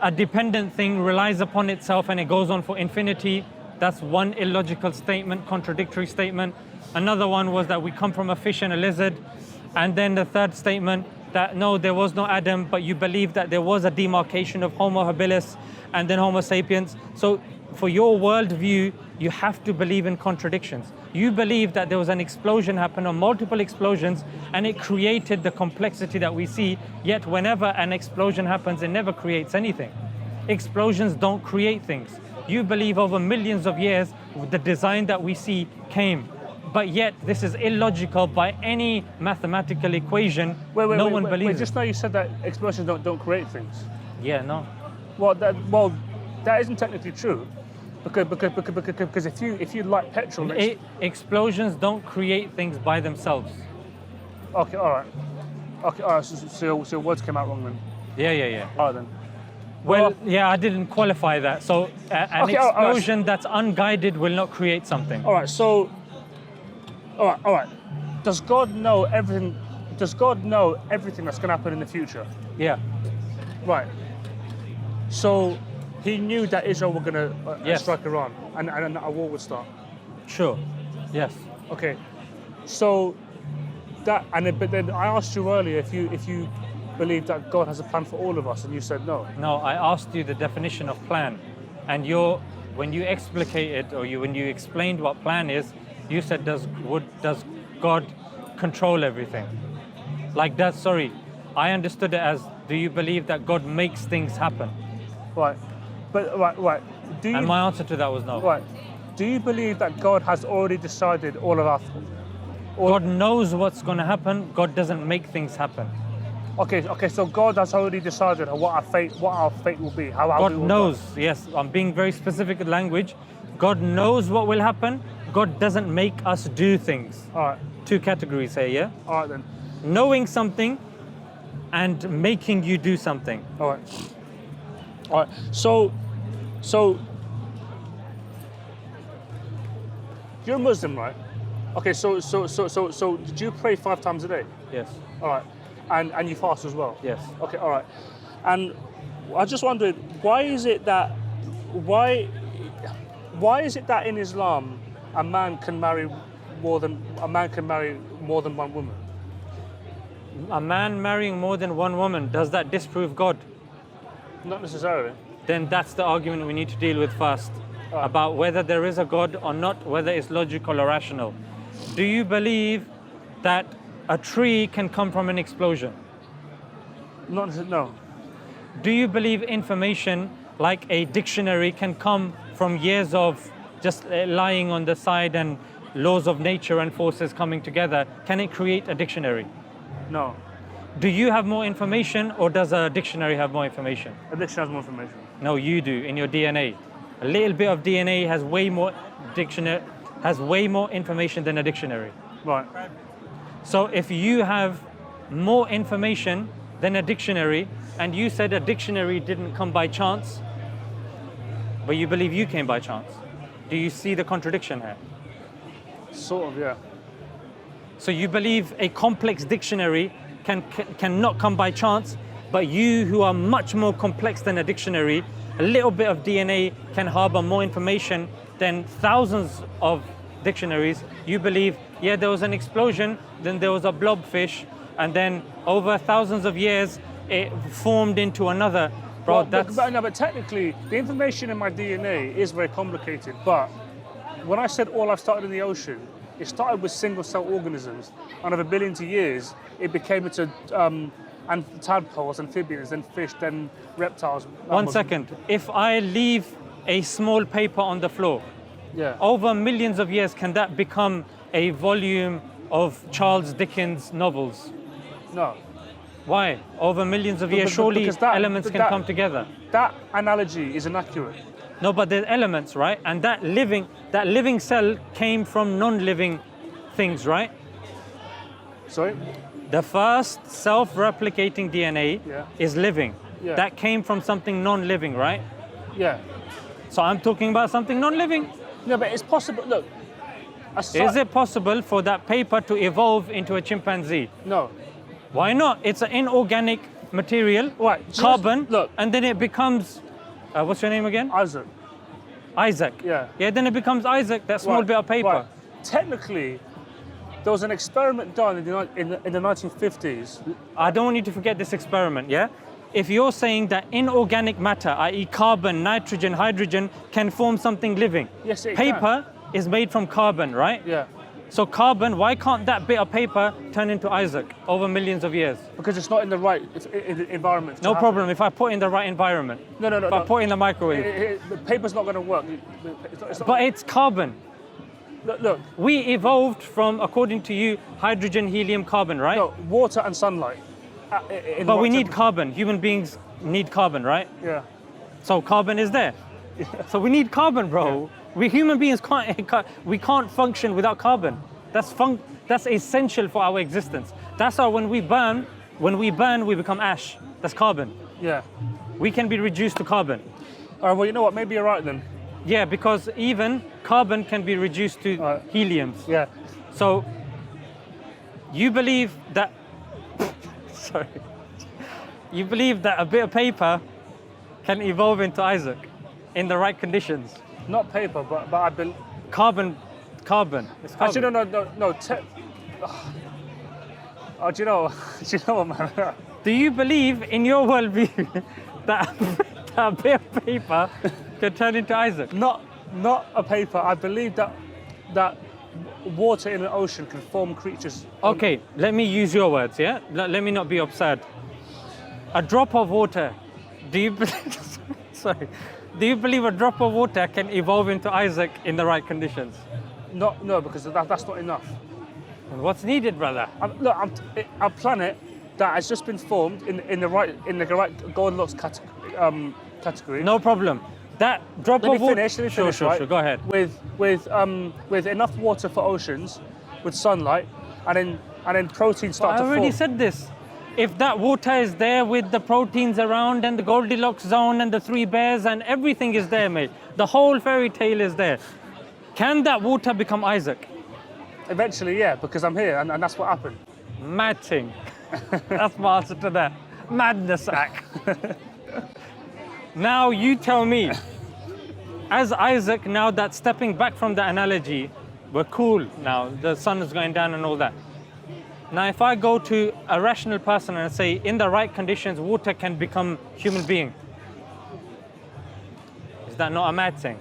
a dependent thing relies upon itself and it goes on for infinity. That's one illogical statement, contradictory statement. Another one was that we come from a fish and a lizard. And then the third statement, that no, there was no Adam, but you believe that there was a demarcation of Homo habilis and then Homo sapiens. So for your worldview, you have to believe in contradictions. You believe that there was an explosion happened or multiple explosions and it created the complexity that we see, yet whenever an explosion happens, it never creates anything. Explosions don't create things. You believe over millions of years, the design that we see came. But yet, this is illogical by any mathematical equation. No one believes it. Just now you said that explosions don't create things. Yeah, no. Well, that isn't technically true, because if you light petrol, Explosions don't create things by themselves. okay, all right, so your words came out wrong then. Yeah. All right then. Well, yeah, I didn't qualify that. So an Okay, all right. explosion that's unguided will not create something. All right, so, all right. Does God know everything? Does God know everything that's going to happen in the future? Yeah. Right. So he knew that Israel were going to Yes. strike Iran, and a war would start. Sure. Yes. Okay. So but then I asked you earlier if you believe that God has a plan for all of us, and you said no. No, I asked you the definition of plan, and when you explicated when you explained what plan is, you said does God control everything? I understood it as, do you believe that God makes things happen? Right. But right. Do you? And my answer to that was no. Right. Do you believe that God has already decided all of our? God knows what's going to happen. God doesn't make things happen. Okay. So God has already decided what our fate will be. How God we will knows. go. Yes, I'm being very specific with language. God knows what will happen. God doesn't make us do things. All right. 2 categories here, yeah? All right then. Knowing something and making you do something. All right. All right. So you're a Muslim, right? Okay. So did you pray 5 times a day? Yes. All right. And you fast as well? Yes. Okay. All right. And I just wondered, why is it that in Islam a man can marry more than one woman? A man marrying more than one woman, does that disprove God? Not necessarily. Then that's the argument we need to deal with first, about whether there is a God or not, whether it's logical or rational. Do you believe that a tree can come from an explosion? No. Do you believe information like a dictionary can come from years of just lying on the side and laws of nature and forces coming together? Can it create a dictionary? No. Do you have more information, or does a dictionary have more information? A dictionary has more information. No, you do in your DNA. A little bit of DNA has way more information than a dictionary. Right. So if you have more information than a dictionary, and you said a dictionary didn't come by chance, but you believe you came by chance, do you see the contradiction here? Sort of, yeah. So you believe a complex dictionary cannot come by chance, but you, who are much more complex than a dictionary, a little bit of DNA can harbor more information than thousands of dictionaries. You believe, yeah, there was an explosion, then there was a blobfish, and then over thousands of years, it formed into another. Bro, but technically, the information in my DNA is very complicated. But when I said all I've started in the ocean, it started with single-cell organisms, and over billions of years, it became into tadpoles, amphibians, then fish, then reptiles. One second. If I leave a small paper on the floor, yeah, over millions of years, can that become a volume of Charles Dickens novels? No. Why? Over millions of years, surely elements can come together. That analogy is inaccurate. No, but there's elements, right? And that living cell came from non-living things, right? Sorry? The first self-replicating DNA is living. Yeah. That came from something non-living, right? Yeah. So I'm talking about something non-living. No, but it's possible. Look. Is it possible for that paper to evolve into a chimpanzee? No. Why not? It's an inorganic material, right, carbon, look, and then it becomes, what's your name again? Isaac. Isaac. Yeah. Yeah, then it becomes Isaac, that small bit of paper. Right. Technically, there was an experiment done in the 1950s. I don't want you to forget this experiment, yeah? If you're saying that inorganic matter, i.e. carbon, nitrogen, hydrogen, can form something living. Yes, it Paper is made from carbon, right? Yeah. So carbon, why can't that bit of paper turn into Isaac over millions of years? Because it's not in the right environment. No problem, if I put in the right environment. No. If I put in the microwave. The paper's not going to work. But it's carbon. Look. We evolved from, according to you, hydrogen, helium, carbon, right? No, water and sunlight. But we need carbon. Human beings need carbon, right? Yeah. So carbon is there. Yeah. So we need carbon, bro. Yeah. We human beings can't function without carbon. That's essential for our existence. That's why when we burn, we become ash. That's carbon. Yeah. We can be reduced to carbon. All right, well, you know what? Maybe you're right then. Yeah, because even carbon can be reduced to heliums. Yeah. So you believe that sorry. You believe that a bit of paper can evolve into Isaac in the right conditions? Not paper, but I believe... Carbon. It's carbon. Actually, no. Do you know what, man? Do you believe in your worldview that a bit of paper can turn into Isaac? Not a paper. I believe that water in an ocean can form creatures. Okay, let me use your words, yeah? Let me not be absurd. A drop of water. Do you believe... Sorry. Do you believe a drop of water can evolve into Isaac in the right conditions? No, because that's not enough. And what's needed, brother? A planet that has just been formed in the right Goldilocks category. No problem. That drop Let me of water. finish. Sure. Go ahead. With enough water for oceans, with sunlight, and then proteins start to I already form. said this. If that water is there with the proteins around and the Goldilocks zone and the 3 bears and everything is there, mate. The whole fairy tale is there. Can that water become Isaac? Eventually, yeah, because I'm here, and that's what happened. Mad thing. That's my answer to that. Madness act. Now you tell me, as Isaac, now that stepping back from the analogy, we're cool now, the sun is going down and all that. Now if I go to a rational person and say, in the right conditions, water can become human being. Is that not a mad thing?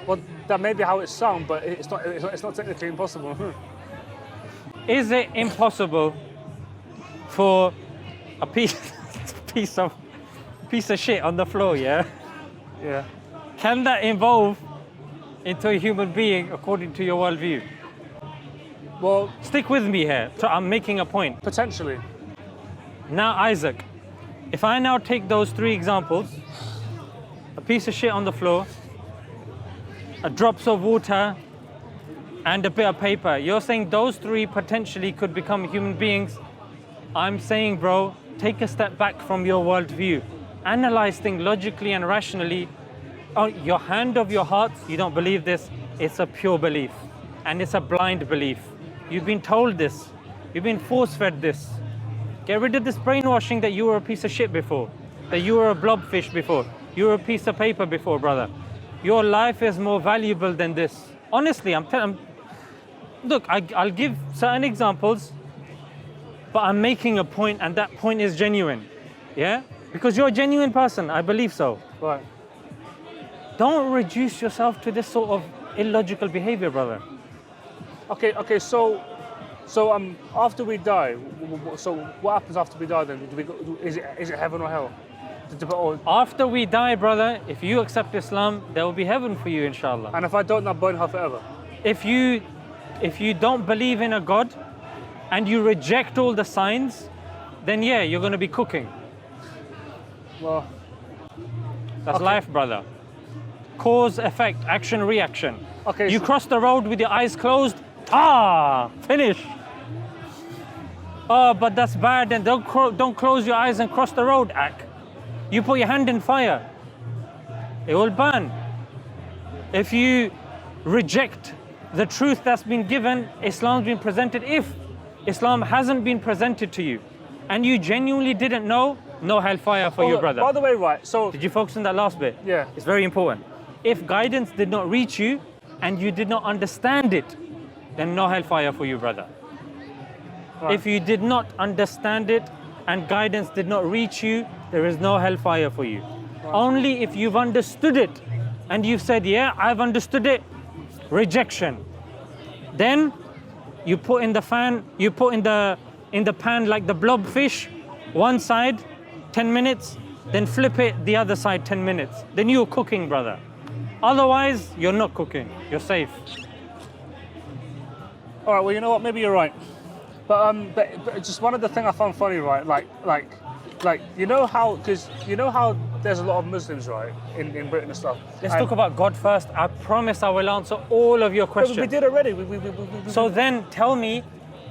Well, that may be how it sounds, but it's not technically impossible. Is it impossible for a piece of shit on the floor, yeah? Yeah. Can that evolve into a human being according to your worldview? Well, Stick with me here. So I'm making a point. potentially. Now, Isaac, if I now take those 3 examples, a piece of shit on the floor, a drops of water, and a bit of paper, you're saying those 3 potentially could become human beings. I'm saying, bro, take a step back from your worldview. Analyze things logically and rationally. On your hand of your heart, you don't believe this. It's a pure belief. And it's a blind belief. You've been told this. You've been force-fed this. Get rid of this brainwashing that you were a piece of shit before. That you were a blobfish before. You were a piece of paper before, brother. Your life is more valuable than this. Honestly, look, I'll give certain examples, but I'm making a point, and that point is genuine. Yeah? Because you're a genuine person, I believe so. Right. Don't reduce yourself to this sort of illogical behavior, brother. Okay. So after we die, so what happens after we die then? Is it heaven or hell? After we die, brother, if you accept Islam, there will be heaven for you, inshallah. And if I don't, not burn hell forever. If you don't believe in a God and you reject all the signs, then yeah, you're going to be cooking. Well, That's okay. life, brother. Cause, effect, action, reaction. Okay. You cross the road with your eyes closed, finish. Oh, but that's bad, and don't close your eyes and cross the road, act. You put your hand in fire, it will burn. If you reject the truth that's been given, Islam's been presented, if Islam hasn't been presented to you, and you genuinely didn't know, no hellfire for you, brother. By the way, right, so... Did you focus on that last bit? Yeah. It's very important. If guidance did not reach you, and you did not understand it, then no hellfire for you, brother. Right. If you did not understand it, and guidance did not reach you, there is no hellfire for you. Right. Only if you've understood it, and you've said, yeah, I've understood it, rejection. Then you put in the fan, you put in the pan like the blobfish, one side, 10 minutes, then flip it the other side 10 minutes. Then you're cooking, brother. Otherwise, you're not cooking. You're safe. All right, well, you know what? Maybe you're right. But just one of the things I found funny, right? Like you know how there's a lot of Muslims, right, in Britain and stuff. Let's talk about God first. I promise I will answer all of your questions. We did already. So then tell me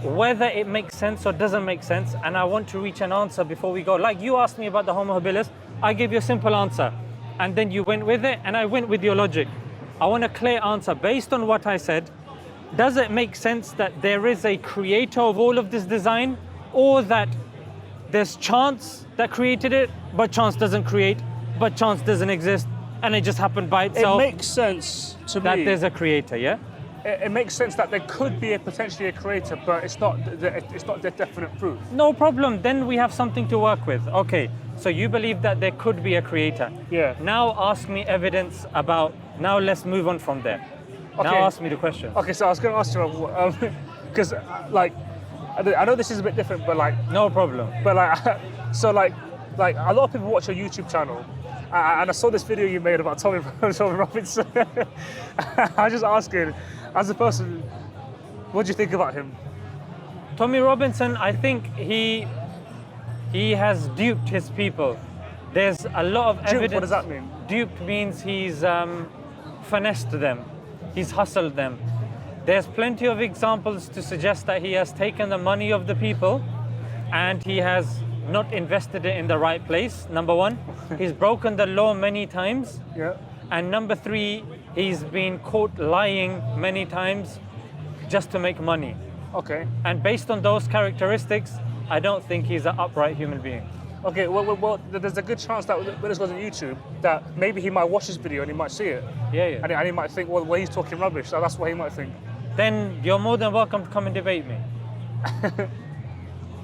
whether it makes sense or doesn't make sense, and I want to reach an answer before we go. Like you asked me about the Homo habilis, I gave you a simple answer, and then you went with it, and I went with your logic. I want a clear answer based on what I said. Does it make sense that there is a creator of all of this design, or that there's chance that created it, but chance doesn't create, but chance doesn't exist, and it just happened by itself? It makes sense to me that there's a creator, yeah? It makes sense that there could be potentially a creator, but it's not the definite proof. No problem, then we have something to work with. Okay, so you believe that there could be a creator. Yeah. Now ask me evidence about, now let's move on from there. Okay. Now ask me the question. Okay, so I was going to ask you, because like, I know this is a bit different, but like... No problem. But like, so like a lot of people watch your YouTube channel, and I saw this video you made about Tommy Robinson. I was just asking, as a person, what do you think about him? Tommy Robinson, I think he has duped his people. There's a lot of Dupe, evidence. what does that mean? Duped means he's finessed them, he's hustled them. There's plenty of examples to suggest that he has taken the money of the people and he has not invested it in the right place, number one. He's broken the law many times. Yeah. And number three, he's been caught lying many times just to make money. Okay. And based on those characteristics, I don't think he's an upright human being. Okay, well, there's a good chance that when this goes on YouTube, that maybe he might watch this video and he might see it. Yeah. And he might think, well, he's talking rubbish. So that's what he might think. Then you're more than welcome to come and debate me.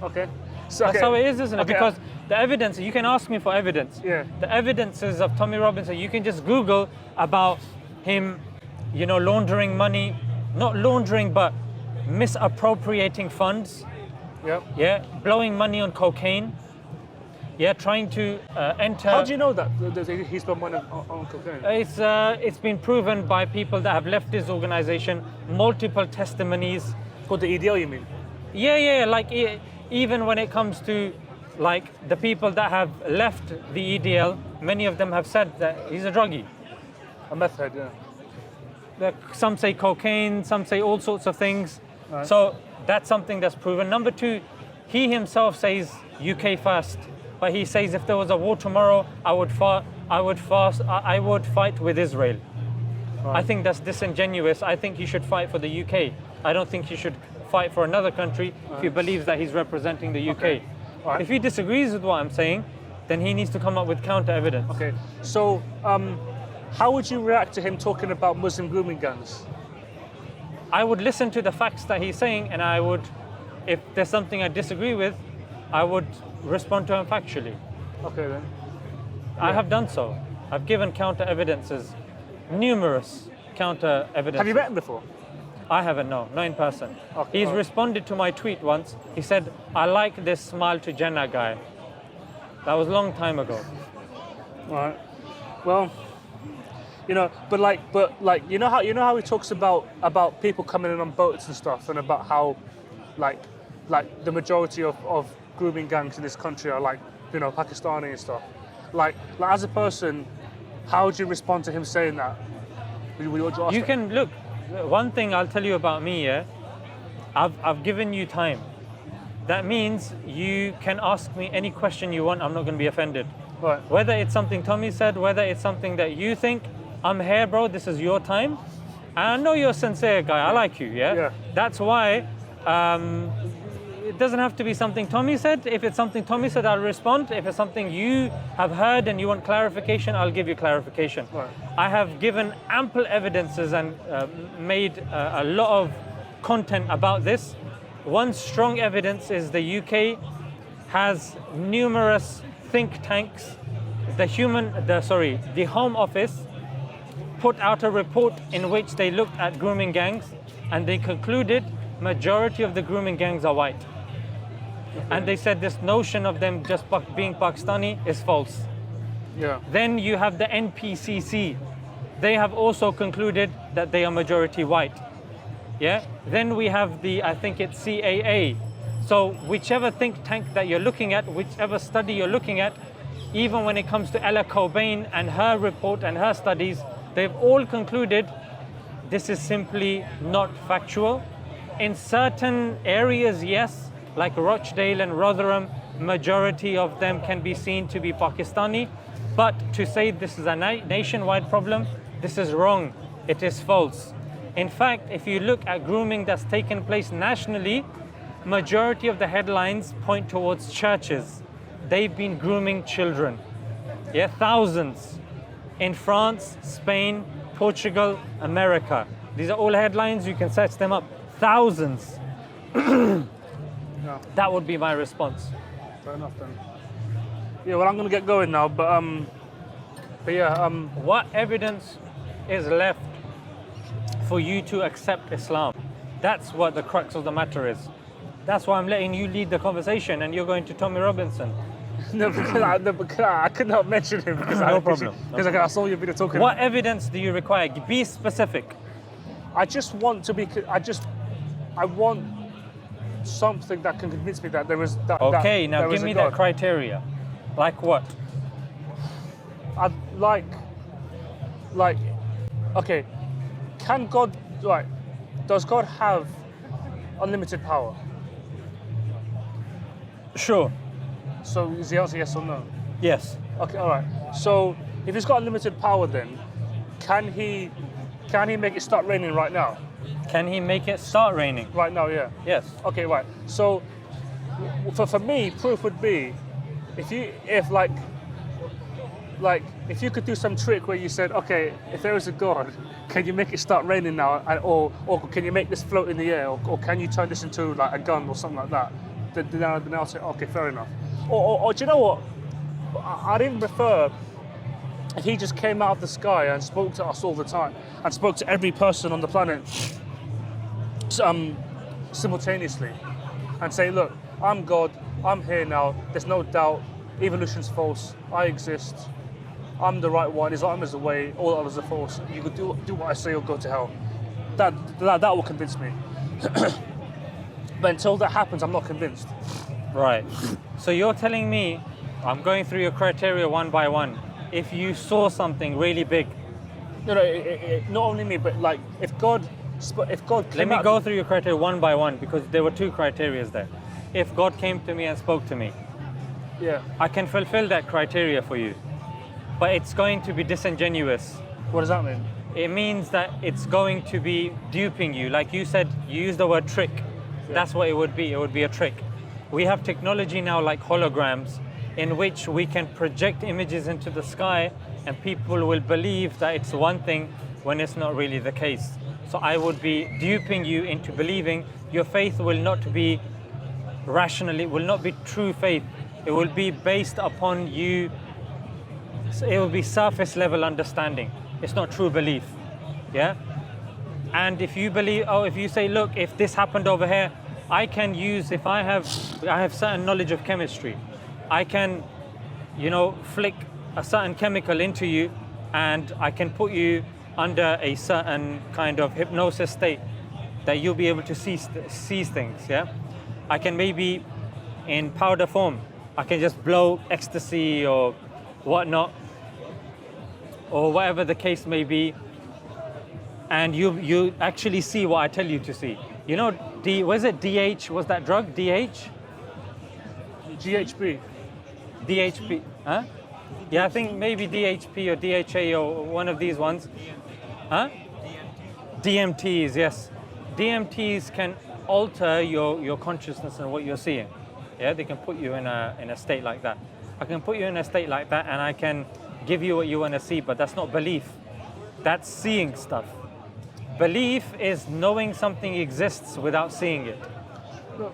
Okay. So, That's how it is, isn't it? Okay. Because the evidence, you can ask me for evidence. Yeah. The evidences of Tommy Robinson, you can just Google about him, laundering money, not laundering, but misappropriating funds. Yeah. Yeah, blowing money on cocaine. Yeah, trying to enter. How do you know that he spent money on cocaine? It's been proven by people that have left his organization, multiple testimonies. For the EDL, you mean? Yeah, like even when it comes to like the people that have left the EDL, many of them have said that he's a druggie. A meth head, yeah. Some say cocaine, some say all sorts of things. Right. So that's something that's proven. Number two, he himself says UK first, but he says if there was a war tomorrow, I would fight with Israel. Right. I think that's disingenuous. I think he should fight for the UK. I don't think he should fight for another country if he believes that he's representing the UK. Okay. Right. If he disagrees with what I'm saying, then he needs to come up with counter evidence. Okay, so how would you react to him talking about Muslim grooming gangs? I would listen to the facts that he's saying, and I would, if there's something I disagree with, I would respond to him factually. Okay then. I have done so. I've given counter evidences, numerous counter evidences. Have you met him before? I haven't, no, not in person. Okay, He's alright. responded to my tweet once. He said, I like this Smile2jannah guy. That was a long time ago. All right. Well, but you know how he talks about people coming in on boats and stuff, and about how like the majority of grooming gangs in this country are Pakistani and stuff. Like as a person, how would you respond to him saying that? You can look. One thing I'll tell you about me, yeah. I've given you time. That means you can ask me any question you want. I'm not going to be offended. Right. Whether it's something Tommy said, whether it's something that you think, I'm here, bro. This is your time. And I know you're a sincere guy. I like you, yeah? Yeah. That's why it doesn't have to be something Tommy said. If it's something Tommy said, I'll respond. If it's something you have heard and you want clarification, I'll give you clarification. Right. I have given ample evidences and made a lot of content about this. One strong evidence is the UK has numerous think tanks. The Home Office put out a report in which they looked at grooming gangs and they concluded majority of the grooming gangs are white. And they said this notion of them just being Pakistani is false. Yeah. Then you have the NPCC. They have also concluded that they are majority white. Yeah. Then we have I think it's CAA. So whichever think tank that you're looking at, whichever study you're looking at, even when it comes to Ella Cobain and her report and her studies, they've all concluded this is simply not factual. In certain areas, yes, like Rochdale and Rotherham, majority of them can be seen to be Pakistani. But to say this is a nationwide problem, this is wrong. It is false. In fact, if you look at grooming that's taken place nationally, majority of the headlines point towards churches. They've been grooming children. Yeah, thousands. In France, Spain, Portugal, America. These are all headlines, you can search them up. Thousands. Yeah. That would be my response. Fair enough then. Yeah, well, I'm going to get going now, but yeah. What evidence is left for you to accept Islam? That's what the crux of the matter is. That's why I'm letting you lead the conversation and you're going to Tommy Robinson. No, because I could not mention him because No problem. Because I saw your video talking. What evidence do you require? Be specific. I want something that can convince me that there is that. Okay, now there give is a me God. that criteria. Like what? I'd like, okay, can God, right, does God have unlimited power? Sure. So is the answer yes or no? Yes. Okay, all right. So if he's got unlimited power, then can he make it start raining right now? Can he make it start raining? Right now, yeah. Yes. Okay, right. So for me, proof would be if you could do some trick where you said, okay, if there is a God, can you make it start raining now, or can you make this float in the air, or can you turn this into like a gun or something like that? Then I'll say, okay, fair enough. Or do you know what? I'd even prefer if he just came out of the sky and spoke to us all the time, and spoke to every person on the planet simultaneously, and say, look, I'm God, I'm here now, there's no doubt, evolution's false, I exist, I'm the right one, Islam is the way, all others are false, you could do what I say or go to hell. That will convince me. But until that happens, I'm not convinced. Right. So you're telling me, I'm going through your criteria one by one. If you saw something really big. No, not only me, but like if God Let me go through your criteria one by one, because there were two criteria there. If God came to me and spoke to me, yeah, I can fulfill that criteria for you. But it's going to be disingenuous. What does that mean? It means that it's going to be duping you. Like you said, you used the word trick. Yeah. That's what it would be. It would be a trick. We have technology now like holograms, in which we can project images into the sky and people will believe that it's one thing when it's not really the case. So I would be duping you into believing. Your faith will not be rational, it will not be true faith. It will be based upon you, it will be surface level understanding. It's not true belief, yeah? And if you believe, if you say, look, if this happened over here, I can use, if I have certain knowledge of chemistry, I can, flick a certain chemical into you and I can put you under a certain kind of hypnosis state that you'll be able to see things, yeah? I can maybe, in powder form, I can just blow ecstasy or whatnot, or whatever the case may be, and you actually see what I tell you to see. Was it DH, was that drug, DH? GHB. DHP, huh? Yeah, I think maybe DHP or DHA or one of these ones. Huh? DMTs, yes. DMTs can alter your consciousness and what you're seeing. Yeah, they can put you in a state like that. I can put you in a state like that and I can give you what you want to see, but that's not belief. That's seeing stuff. Belief is knowing something exists without seeing it. Look,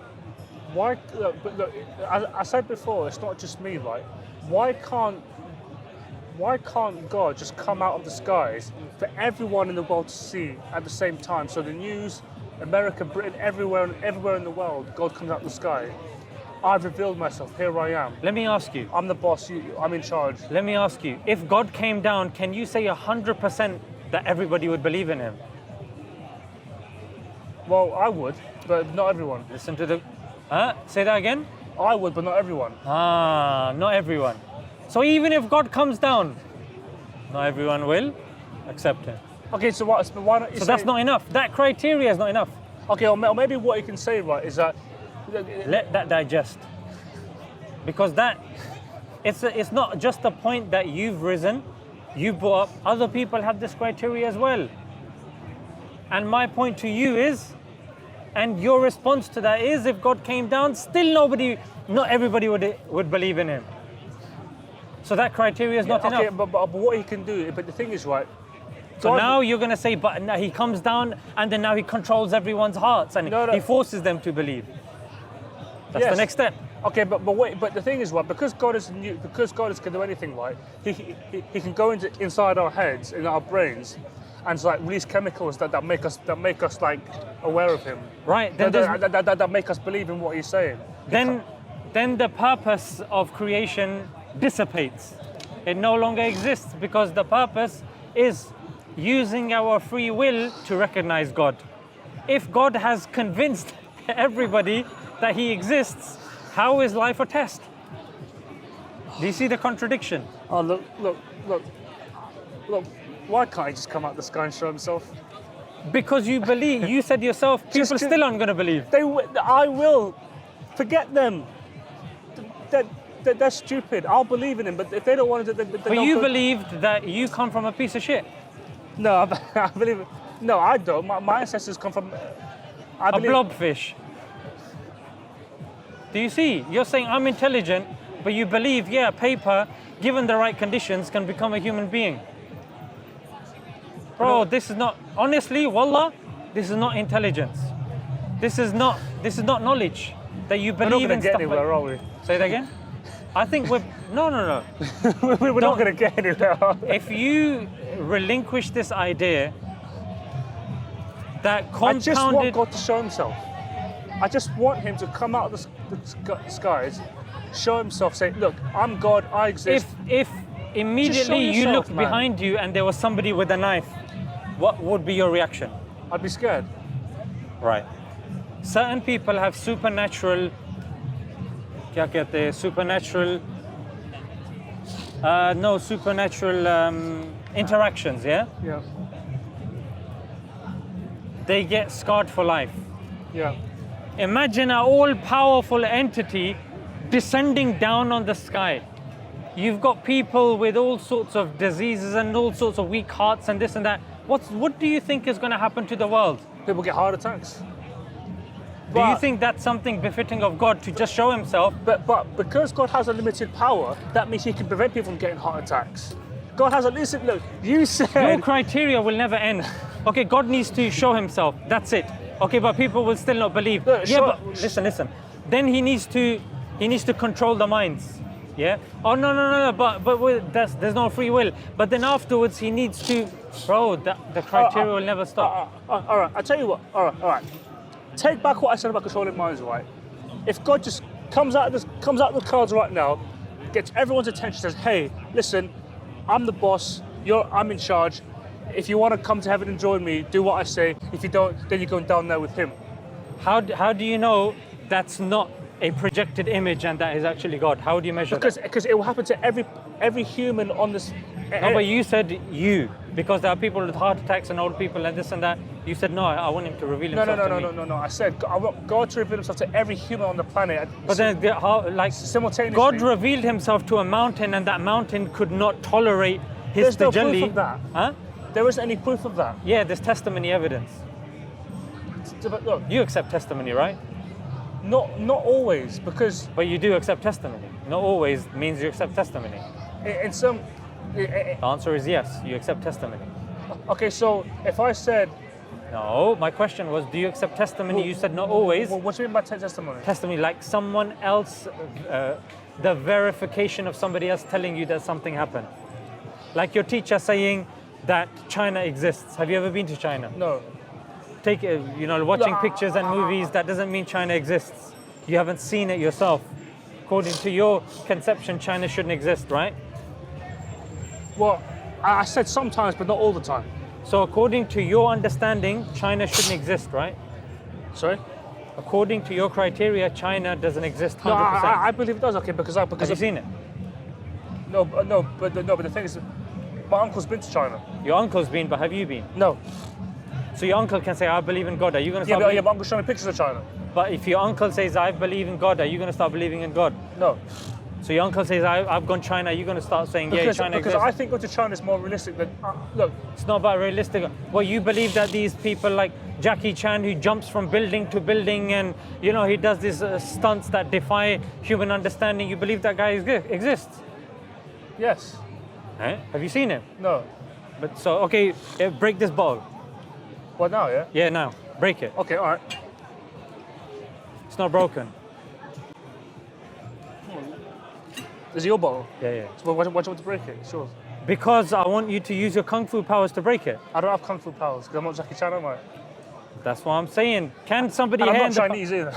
look, as I said before, it's not just me, right? Why can't God just come out of the skies for everyone in the world to see at the same time? So the news, America, Britain, everywhere in the world, God comes out of the sky. I've revealed myself, here I am. Let me ask you. I'm the boss, I'm in charge. Let me ask you, if God came down, can you say 100% that everybody would believe in him? Well, I would, but not everyone. Listen to the... Say that again? I would, but not everyone. Not everyone. So even if God comes down, not everyone will accept him. Okay, so why not you So that's not enough. That criteria is not enough. Okay, or maybe what you can say, right, is that... Let that digest. Because it's not just the point that you've risen, you brought up, other people have this criteria as well. And my point to you is, and your response to that is, if God came down, still not everybody would believe in him. So that criteria is not enough. Okay, but what he can do, but the thing is, right, so now you're going to say, but now he comes down and then now he controls everyone's hearts and he forces them to believe. That's the next step. Okay, but wait, but the thing is, right, because God can do anything, right, he can go inside our heads, in our brains, and like release chemicals that make us like aware of him. Right. Then that make us believe in what he's saying. Then the purpose of creation dissipates. It no longer exists because the purpose is using our free will to recognize God. If God has convinced everybody that he exists, how is life a test? Do you see the contradiction? Oh, look. Why can't he just come out of the sky and show himself? Because you believe. You said yourself, people still aren't going to believe. I will. Forget them. They're stupid. I'll believe in him, but if they don't want to, But you believed that you come from a piece of shit. No, I believe it. No, I don't. My ancestors come from A blobfish. Do you see? You're saying I'm intelligent, but you believe, yeah, paper, given the right conditions, can become a human being. Bro, this is not, honestly, wallah, this is not intelligence. This is not knowledge that you believe in stuff. We're not going to get anywhere, are we? Say that again? I think we're, no. We're not going to get anywhere. If you relinquish this idea that compounded... I just want God to show himself. I just want him to come out of the skies, show himself, say, look, I'm God, I exist. If immediately yourself, you looked man. behind you and there was somebody with a knife, what would be your reaction? I'd be scared. Right. Certain people have supernatural interactions, yeah? Yeah. They get scarred for life. Yeah. Imagine an all-powerful entity descending down on the sky. You've got people with all sorts of diseases and all sorts of weak hearts and this and that. What do you think is going to happen to the world? People get heart attacks. Do you think that's something befitting of God to just show himself? But because God has unlimited power, that means he can prevent people from getting heart attacks. God has look, you said... Your criteria will never end. Okay, God needs to show himself. That's it. Okay, but people will still not believe. But listen. Then he needs to control the minds. Yeah? Oh, no. But there's no free will. But then afterwards he needs to... Bro, the criteria will never stop. All right, I'll tell you what. All right. Take back what I said about controlling minds, right? If God just comes out of the cards right now, gets everyone's attention, says, hey, listen, I'm the boss, I'm in charge. If you want to come to heaven and join me, do what I say. If you don't, then you're going down there with him. How do you know that's not a projected image and that is actually God? How do you measure that? Because it will happen to every human on this... No, but you said you, because there are people with heart attacks and old people and this and that. You said, no, I want him to reveal himself to me. No. I said, I want God to reveal himself to every human on the planet. But then, simultaneously, God revealed himself to a mountain and that mountain could not tolerate his There's tajalli. no proof of that. Huh? There isn't any proof of that. Yeah, there's testimony evidence. Look, you accept testimony, right? Not always, because... But you do accept testimony. Not always means you accept testimony. In some... The answer is yes, you accept testimony. Okay, so if I said... No, my question was, do you accept testimony? Well, you said not always. Well, what do you mean by testimony? Testimony, like someone else, the verification of somebody else telling you that something happened. Like your teacher saying that China exists. Have you ever been to China? No. Watching pictures and movies, that doesn't mean China exists. You haven't seen it yourself. According to your conception, China shouldn't exist, right? Well, I said sometimes, but not all the time. So according to your understanding, China shouldn't exist, right? Sorry? According to your criteria, China doesn't exist 100%. No, I believe it does, okay, because Have you seen it? No, but the thing is, my uncle's been to China. Your uncle's been, but have you been? No. So your uncle can say, I believe in God. Are you going to start but my uncle's showing me pictures of China. But if your uncle says, I believe in God, are you going to start believing in God? No. So your uncle says, I've gone China, are you going to start saying, China exists? Because I think going to China is more realistic than... look. It's not about realistic. Well, you believe that these people like Jackie Chan, who jumps from building to building and, he does these stunts that defy human understanding, you believe that guy exists? Yes. Eh? Have you seen him? No. But so, okay, break this bottle. What now, yeah? Yeah, now. Break it. Okay, all right. It's not broken. Is it your bottle? Yeah. So why do you want to break it? It's yours. Because I want you to use your kung fu powers to break it. I don't have kung fu powers because I'm not Jackie Chan, am I? That's what I'm saying. Can somebody I'm not Chinese either.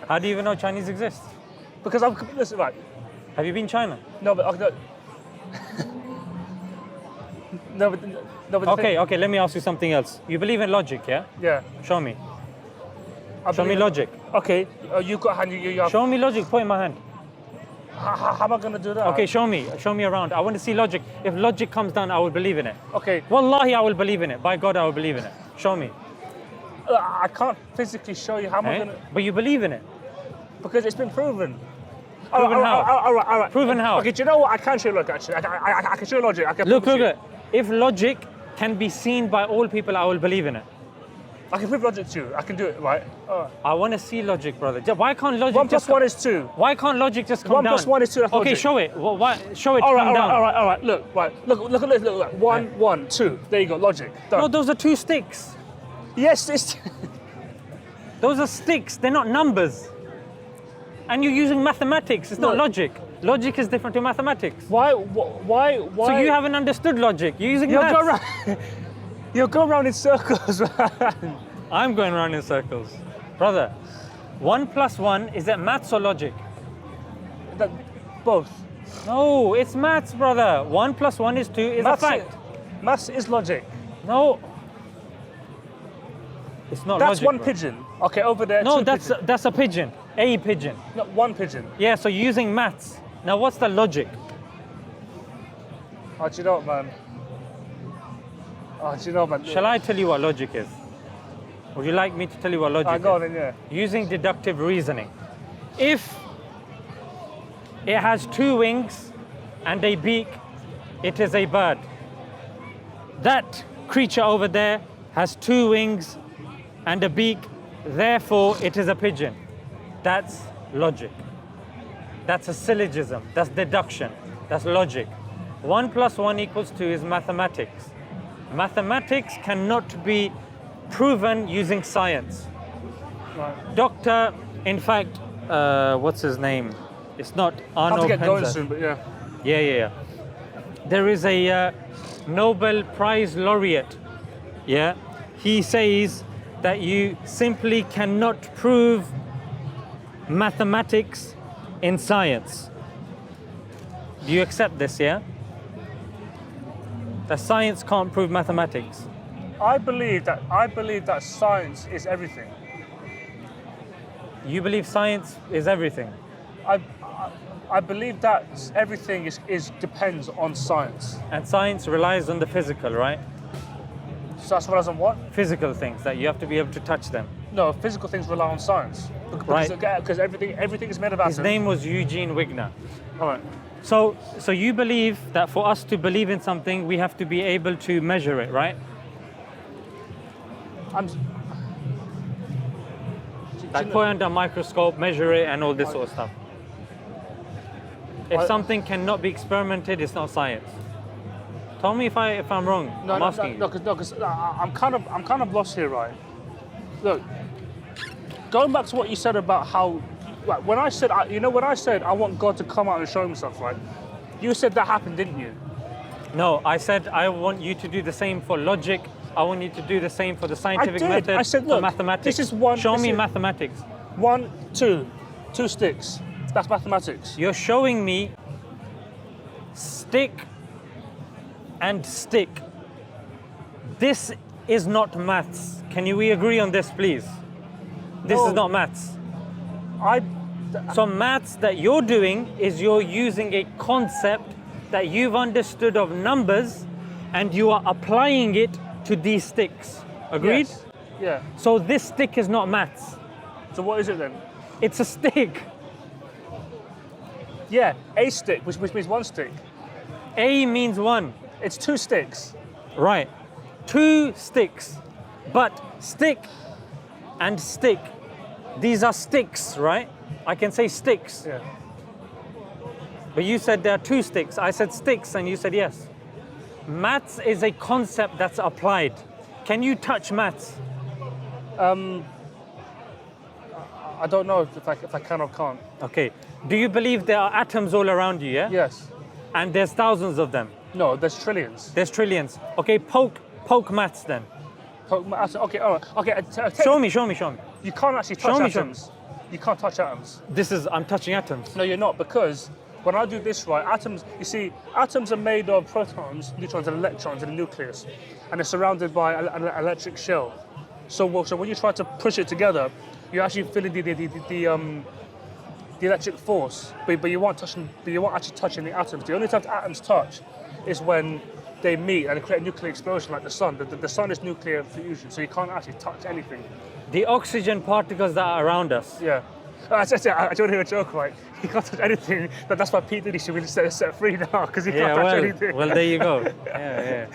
How do you even know Chinese exist? Because listen, right. Have you been China? No, but Okay, let me ask you something else. You believe in logic, yeah? Yeah. Show me. Show me logic. Okay, you've got a hand, you have... Show me logic, put it in my hand. How am I going to do that? Okay, show me around. I want to see logic. If logic comes down, I will believe in it. Okay. Wallahi, I will believe in it. By God, I will believe in it. Show me. I can't physically show you how am I going to... But you believe in it. Because it's been proven. Proven how? All right. Proven how? Okay, do you know what? I can show you logic, actually. I can show you logic. I can Look. prove it. If logic can be seen by all people, I will believe in it. I can prove logic to you. I can do it, right? I want to see logic, brother. Why can't logic 1 just plus 1 is 2. Why can't logic just come 1 down? plus 1 is 2. That's Okay, logic. show it. Why? Show it. All Come down. right. Look at this. Look. 1, 1, 2. There you go. Logic. Done. No, those are 2 sticks. Yes, it's... Those are sticks. They're not numbers. And you're using mathematics. It's not logic. Logic is different to mathematics. Why? So you haven't understood logic. You're using maths. You'll go around in circles, man. I'm going around in circles. Brother, 1 plus 1, is it maths or logic? Both. No, it's maths, brother. 1 plus 1 is 2 is a fact. Maths is logic. No. It's not That's logic. one bro. pigeon. Okay, over there. No, 2 that's pigeons. a pigeon. A pigeon. No, 1 pigeon. Yeah, so you're using maths. Now what's the logic? Oh, do you know what, man? Shall I tell you what logic is? Would you like me to tell you what logic Go is? on then, yeah. Using deductive reasoning. If it has 2 wings and a beak, it is a bird. That creature over there has 2 wings and a beak, therefore it is a pigeon. That's logic. That's a syllogism. That's deduction. That's logic. 1 plus 1 equals 2 is mathematics. Mathematics cannot be proven using science. Right. Doctor, in fact, what's his name? It's not I have Arnold to get going Penzer. soon, but yeah. Yeah. There is a Nobel Prize laureate. Yeah. He says that you simply cannot prove mathematics in science. Do you accept this, yeah? That science can't prove mathematics. I believe that science is everything. You believe science is everything? I believe that everything depends on science. And science relies on the physical, right? So that's what on what? Physical things, that you have to be able to touch them. No, physical things rely on science. Right. Because everything is made of atoms. His name was Eugene Wigner. All right. So you believe that for us to believe in something, we have to be able to measure it, right? Like put it under a microscope, measure it, and all this sort of stuff. If something cannot be experimented, it's not science. Tell me if I'm wrong. I'm asking you. No, because I'm kind of lost here, right? Look, going back to what you said about how, like, when I said I want God to come out and show himself, right? You said that happened, didn't you? No, I said I want you to do the same for logic. I want you to do the same for the scientific method. I said, for look, mathematics. this is one. Show me mathematics. 1, 2, 2 sticks. That's mathematics. You're showing me stick and stick. This is not maths. Can we agree on this, please? This is not maths. So maths that you're doing is you're using a concept that you've understood of numbers and you are applying it to these sticks. Agreed? Yes. Yeah. So this stick is not maths. So what is it then? It's a stick. Yeah, a stick, which means 1 stick. A means 1. It's 2 sticks. Right. 2 sticks. But stick and stick, these are sticks, right? I can say sticks. Yeah. But you said there are 2 sticks. I said sticks and you said yes. Maths is a concept that's applied. Can you touch maths? I don't know if I can or can't. Okay. Do you believe there are atoms all around you, yeah? Yes. And there's thousands of them. No, there's trillions. There's trillions. Okay, poke maths then. Okay, all right. Okay, Show me. You can't actually touch Show me, atoms. You can't touch atoms. I'm touching atoms. No, you're not, because when I do this right, atoms are made of protons, neutrons, and electrons in the nucleus, and they're surrounded by an electric shell. So when you try to push it together, you're actually feeling the electric force, but you won't actually touching the atoms. The only time the atoms touch is when they meet and create a nuclear explosion like the sun. The sun is nuclear fusion, so you can't actually touch anything. The oxygen particles that are around us. Yeah. I don't hear a joke, right? He can't touch anything. That's why Pete Diddy should be set free now, because he can't touch anything. Well, there you go. Yeah.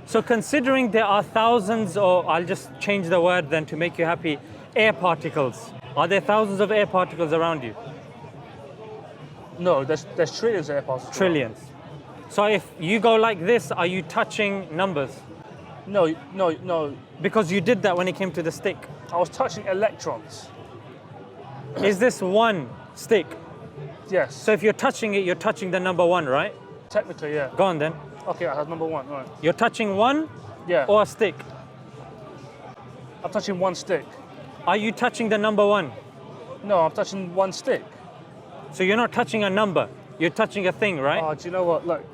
So considering there are thousands, or I'll just change the word then to make you happy, air particles. Are there thousands of air particles around you? No, there's trillions of air particles. Trillions. So if you go like this, are you touching numbers? No. Because you did that when it came to the stick. I was touching electrons. Is this one stick? Yes. So if you're touching it, you're touching the number one, right? Technically, yeah. Go on then. Okay, I have number one, right. You're touching one? Yeah. Or a stick? I'm touching one stick. Are you touching the number one? No, I'm touching one stick. So you're not touching a number, you're touching a thing, right? Oh, do you know what? Look.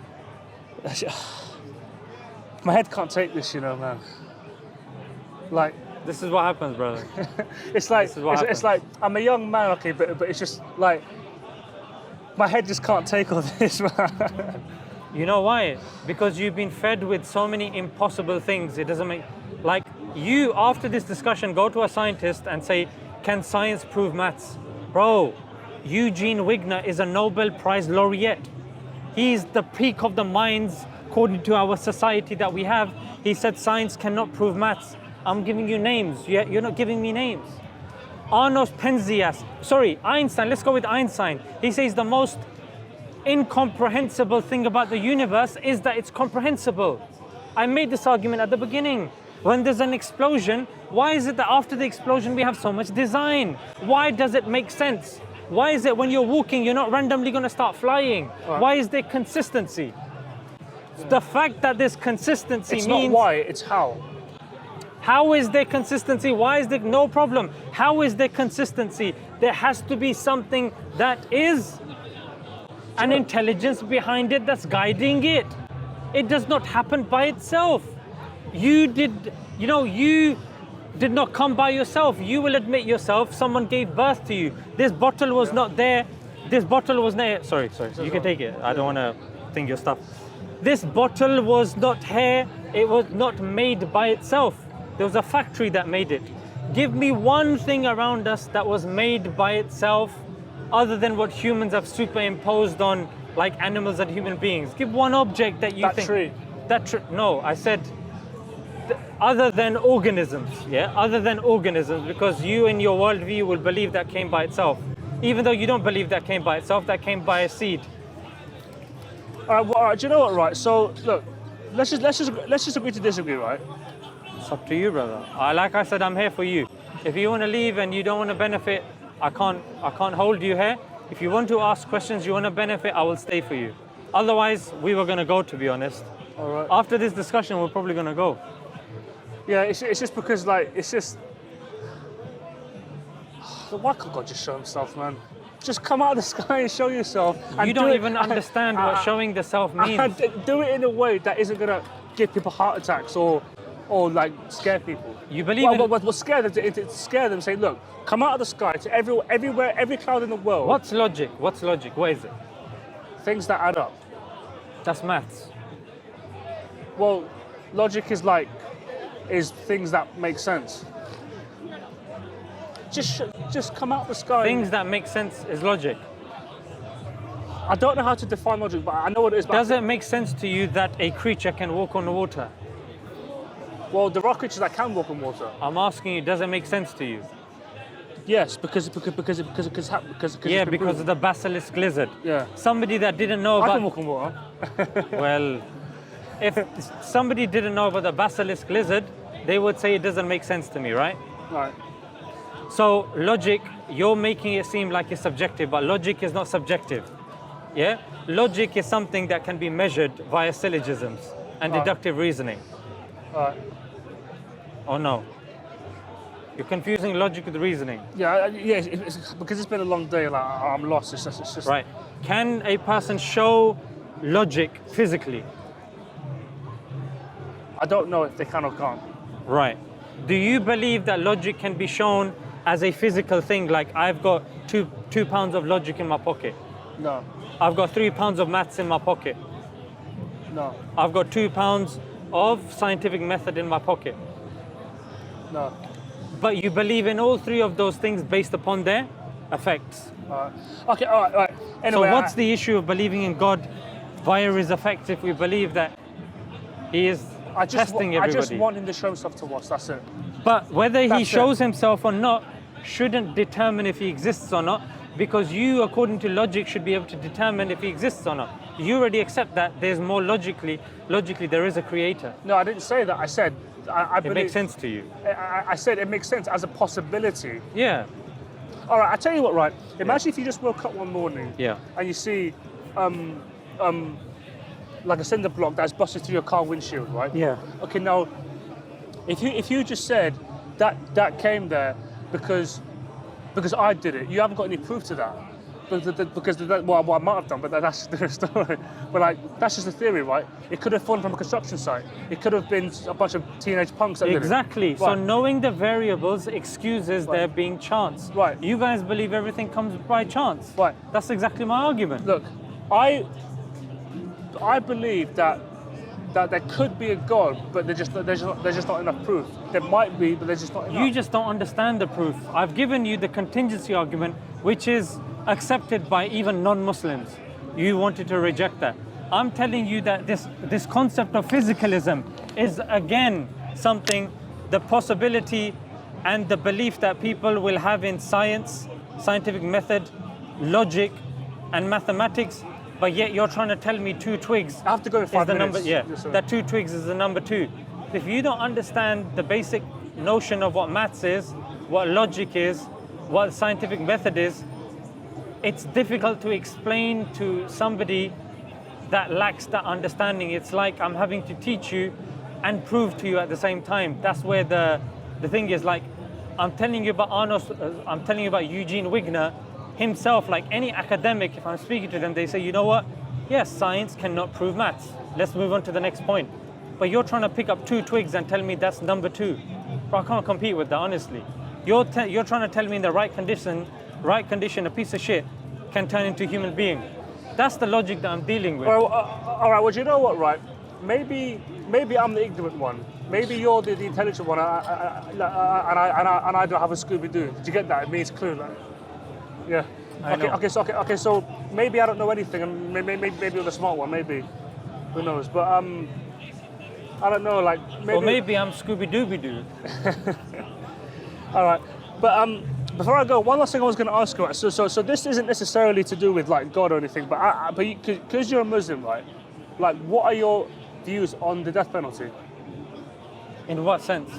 My head can't take this, man. Like, this is what happens, brother. it's like I'm a young man, okay, but it's just like my head just can't take all this, man. You know why? Because you've been fed with so many impossible things. It doesn't make, like, you after this discussion go to a scientist and say, can science prove maths? Bro, Eugene Wigner is a Nobel Prize laureate. He's the peak of the minds according to our society that we have. He said science cannot prove maths. I'm giving you names, you're not giving me names. Einstein, let's go with Einstein. He says the most incomprehensible thing about the universe is that it's comprehensible. I made this argument at the beginning. When there's an explosion, why is it that after the explosion we have so much design? Why does it make sense? Why is it when you're walking, you're not randomly going to start flying? Right. Why is there consistency? The fact that there's consistency it's means... It's not why, it's how. How is there consistency? Why is there no problem? How is there consistency? There has to be something that is an intelligence behind it that's guiding it. It does not happen by itself. You did not come by yourself. You will admit yourself, someone gave birth to you. This bottle was not there. This bottle was there. Sorry. You can take it. I don't want to think your stuff. This bottle was not here. It was not made by itself. There was a factory that made it. Give me one thing around us that was made by itself other than what humans have superimposed on, like animals and human beings. Give one object that you think. Tree. That tree. No, I said other than organisms. Yeah, other than organisms, because you in your worldview will believe that came by itself. Even though you don't believe that came by itself, that came by a seed. All right, do you know what, right? So, look, let's just agree to disagree, right? It's up to you, brother. Like I said, I'm here for you. If you want to leave and you don't want to benefit, I can't hold you here. If you want to ask questions, you want to benefit, I will stay for you. Otherwise, we were going to go, to be honest. All right. After this discussion, we're probably going to go. Yeah, it's just because, like, it's just... Why can't God just show himself, man? Just come out of the sky and show yourself. You don't even understand what showing the self means. Do it in a way that isn't going to give people heart attacks or like scare people. You believe in... What scare them to scare them, say, look, come out of the sky to everywhere, every cloud in the world. What's logic? What is it? Things that add up. That's maths. Well, logic is things that make sense. Just come out of the sky. Things that make sense is logic. I don't know how to define logic, but I know what it is. Does it make sense to you that a creature can walk on the water? Well, there are creatures that can walk on water. I'm asking you, does it make sense to you? Yes, because of the basilisk lizard. Yeah. Somebody that didn't know about... I can walk on water. Well, if somebody didn't know about the basilisk lizard, they would say it doesn't make sense to me, right? Right. So logic, you're making it seem like it's subjective, but logic is not subjective. Yeah? Logic is something that can be measured via syllogisms and deductive reasoning. Right. Oh no. You're confusing logic with reasoning. Yeah, it's because it's been a long day, like, I'm lost. It's just... Right. Can a person show logic physically? I don't know if they can or can't. Right. Do you believe that logic can be shown as a physical thing, like I've got two pounds of logic in my pocket. No. I've got 3 pounds of maths in my pocket. No. I've got 2 pounds of scientific method in my pocket. No. But you believe in all 3 of those things based upon their effects. Okay, all right. Anyway, so what's the issue of believing in God via his effects if we believe that he is testing everybody? I just want him to show himself to us, that's it. But whether he That's shows himself or not shouldn't determine if he exists or not, because you, according to logic, should be able to determine if he exists or not. You already accept that there's more logically there is a creator. No, I didn't say that. I said I believe, it makes sense to you. I said it makes sense as a possibility. Yeah. All right, I tell you what, right? Imagine if you just woke up one morning and you see like a cinder block that's busted through your car windshield, right? Yeah. Okay, now if you just said that came there because I did it, you haven't got any proof to that. Because well, I might have done, but that's the story. But like, that's just a theory, right? It could have fallen from a construction site. It could have been a bunch of teenage punks that did it. Exactly. Right. So knowing the variables excuses there being chance. Right. You guys believe everything comes by chance. Right. That's exactly my argument. Look, I believe that there could be a God, but there's just not enough proof. There might be, but there's just not enough. You just don't understand the proof. I've given you the contingency argument, which is accepted by even non-Muslims. You wanted to reject that. I'm telling you that this concept of physicalism is again something, the possibility and the belief that people will have in science, scientific method, logic and mathematics, but yet you're trying to tell me 2 twigs I have to go in 5 minutes. That 2 twigs is the number 2. If you don't understand the basic notion of what maths is, what logic is, what scientific method is, it's difficult to explain to somebody that lacks that understanding. It's like I'm having to teach you and prove to you at the same time. That's where the thing is. Like, I'm telling you about I'm telling you about Eugene Wigner himself. Like any academic, if I'm speaking to them, they say, you know what? Yes, science cannot prove maths. Let's move on to the next point. But you're trying to pick up 2 twigs and tell me that's number 2. But I can't compete with that, honestly. You're trying to tell me in the right condition, a piece of shit can turn into a human being. That's the logic that I'm dealing with. All right, well, you know what, right? Maybe I'm the ignorant one. Maybe you're the intelligent one, and I don't have a Scooby-Doo. Did you get that? It means clue, like. Yeah. Okay. So maybe I don't know anything, and maybe you're the smart one. Maybe, who knows? But I don't know. Like maybe. Or maybe I'm Scooby-Dooby-Doo. All right, but before I go, one last thing I was going to ask you. Right? So this isn't necessarily to do with like God or anything, but because you're a Muslim, right? Like, what are your views on the death penalty? In what sense?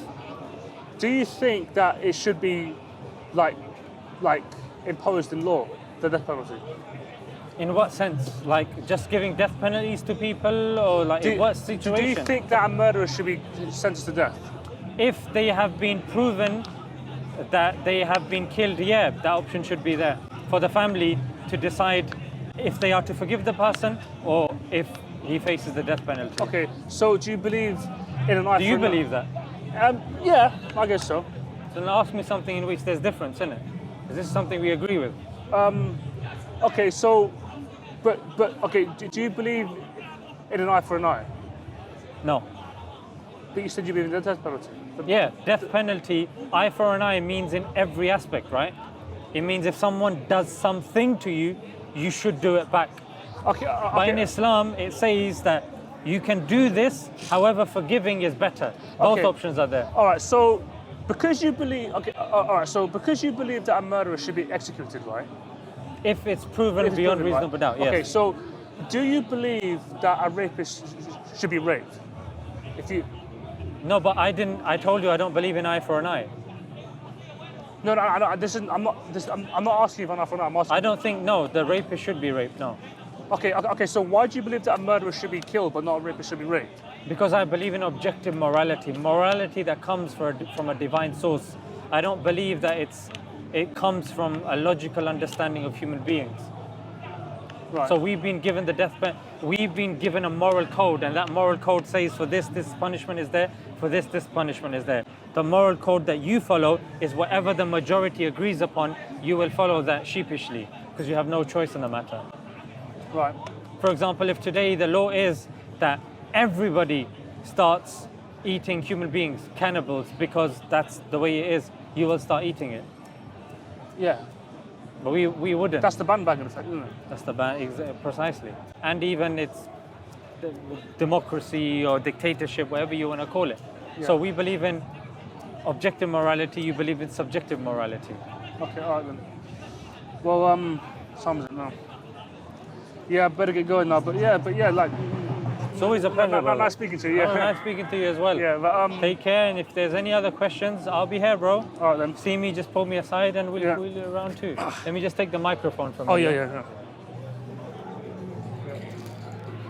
Do you think that it should be like imposed in law, the death penalty? In what sense? Like just giving death penalties to people, or like in what situation? Do you think that a murderer should be sentenced to death? If they have been proven that they have been killed, yeah, that option should be there for the family to decide if they are to forgive the person or if he faces the death penalty. Okay, so do you believe in an eye for an eye? Do you believe that? Yeah, I guess so. So now ask me something in which there's difference, isn't it? Is this something we agree with? Okay, so, but okay, do you believe in an eye for an eye? No. But you said you believe in the death penalty. Yeah, death penalty, eye for an eye means in every aspect, right? It means if someone does something to you, you should do it back. Okay. But in Islam, it says that you can do this, however, forgiving is better. Both options are there. All right, so because you believe, because you believe that a murderer should be executed, right? If it's proven beyond reasonable doubt, yes. Okay, so do you believe that a rapist should be raped? No, but I told you I don't believe in eye for an eye. No, I'm not asking you for an eye for an eye. I'm asking. I don't think, no, the rapist should be raped, no. Okay, so why do you believe that a murderer should be killed but not a rapist should be raped? Because I believe in objective morality that comes from a divine source. I don't believe that it comes from a logical understanding of human beings. Right. So we've been given we've been given a moral code, and that moral code says for this punishment is there, for this punishment is there. the moral code that you follow is whatever the majority agrees upon, you will follow that sheepishly because you have no choice in the matter. Right. For example, if today the law is that everybody starts eating human beings, cannibals, because that's the way it is, you will start eating it. Yeah. But we wouldn't. That's the bandwagon effect, isn't it? That's the precisely. And even it's democracy or dictatorship, whatever you want to call it. Yeah. So we believe in objective morality, you believe in subjective morality. Okay, all right then. Well, sums it now. Yeah, I better get going now. But yeah, like. It's always a pleasure, brother. Nice speaking to you. Yeah. Oh, nice speaking to you as well. Yeah, but take care, and if there's any other questions, I'll be here, bro. All right then. See me, just pull me aside, and we'll be around too. Let me just take the microphone from you. Oh yeah.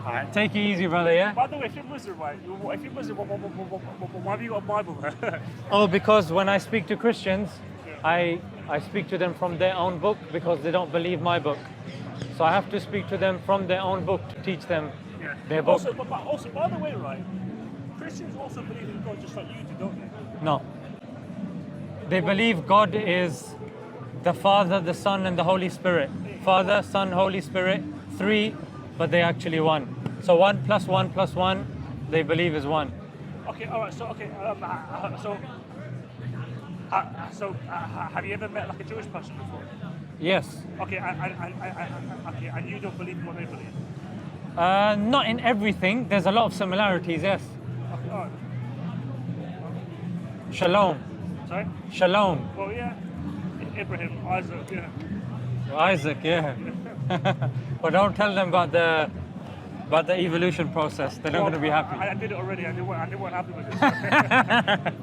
All right, take it easy, brother. Yeah. By the way, if you're Muslim, right? If you're Muslim, why have you got a Bible there? Oh, because when I speak to Christians, I speak to them from their own book because they don't believe my book. So I have to speak to them from their own book to teach them their book. Also, by the way, right? Christians also believe in God just like you do, don't they? No. They believe God is the Father, the Son, and the Holy Spirit. Father, Son, Holy Spirit, 3, but they're actually 1. So 1 plus 1 plus 1, they believe is 1. Okay, all right. So have you ever met like a Jewish person before? Yes. Okay, and you don't believe in what they believe? Not in everything. There's a lot of similarities, yes. Okay, all right. Shalom. Sorry? Shalom. Well, yeah. Abraham, Isaac, yeah. Isaac, yeah. But don't tell them about the evolution process. They're not going to be happy. I did it already, and they weren't happy with it.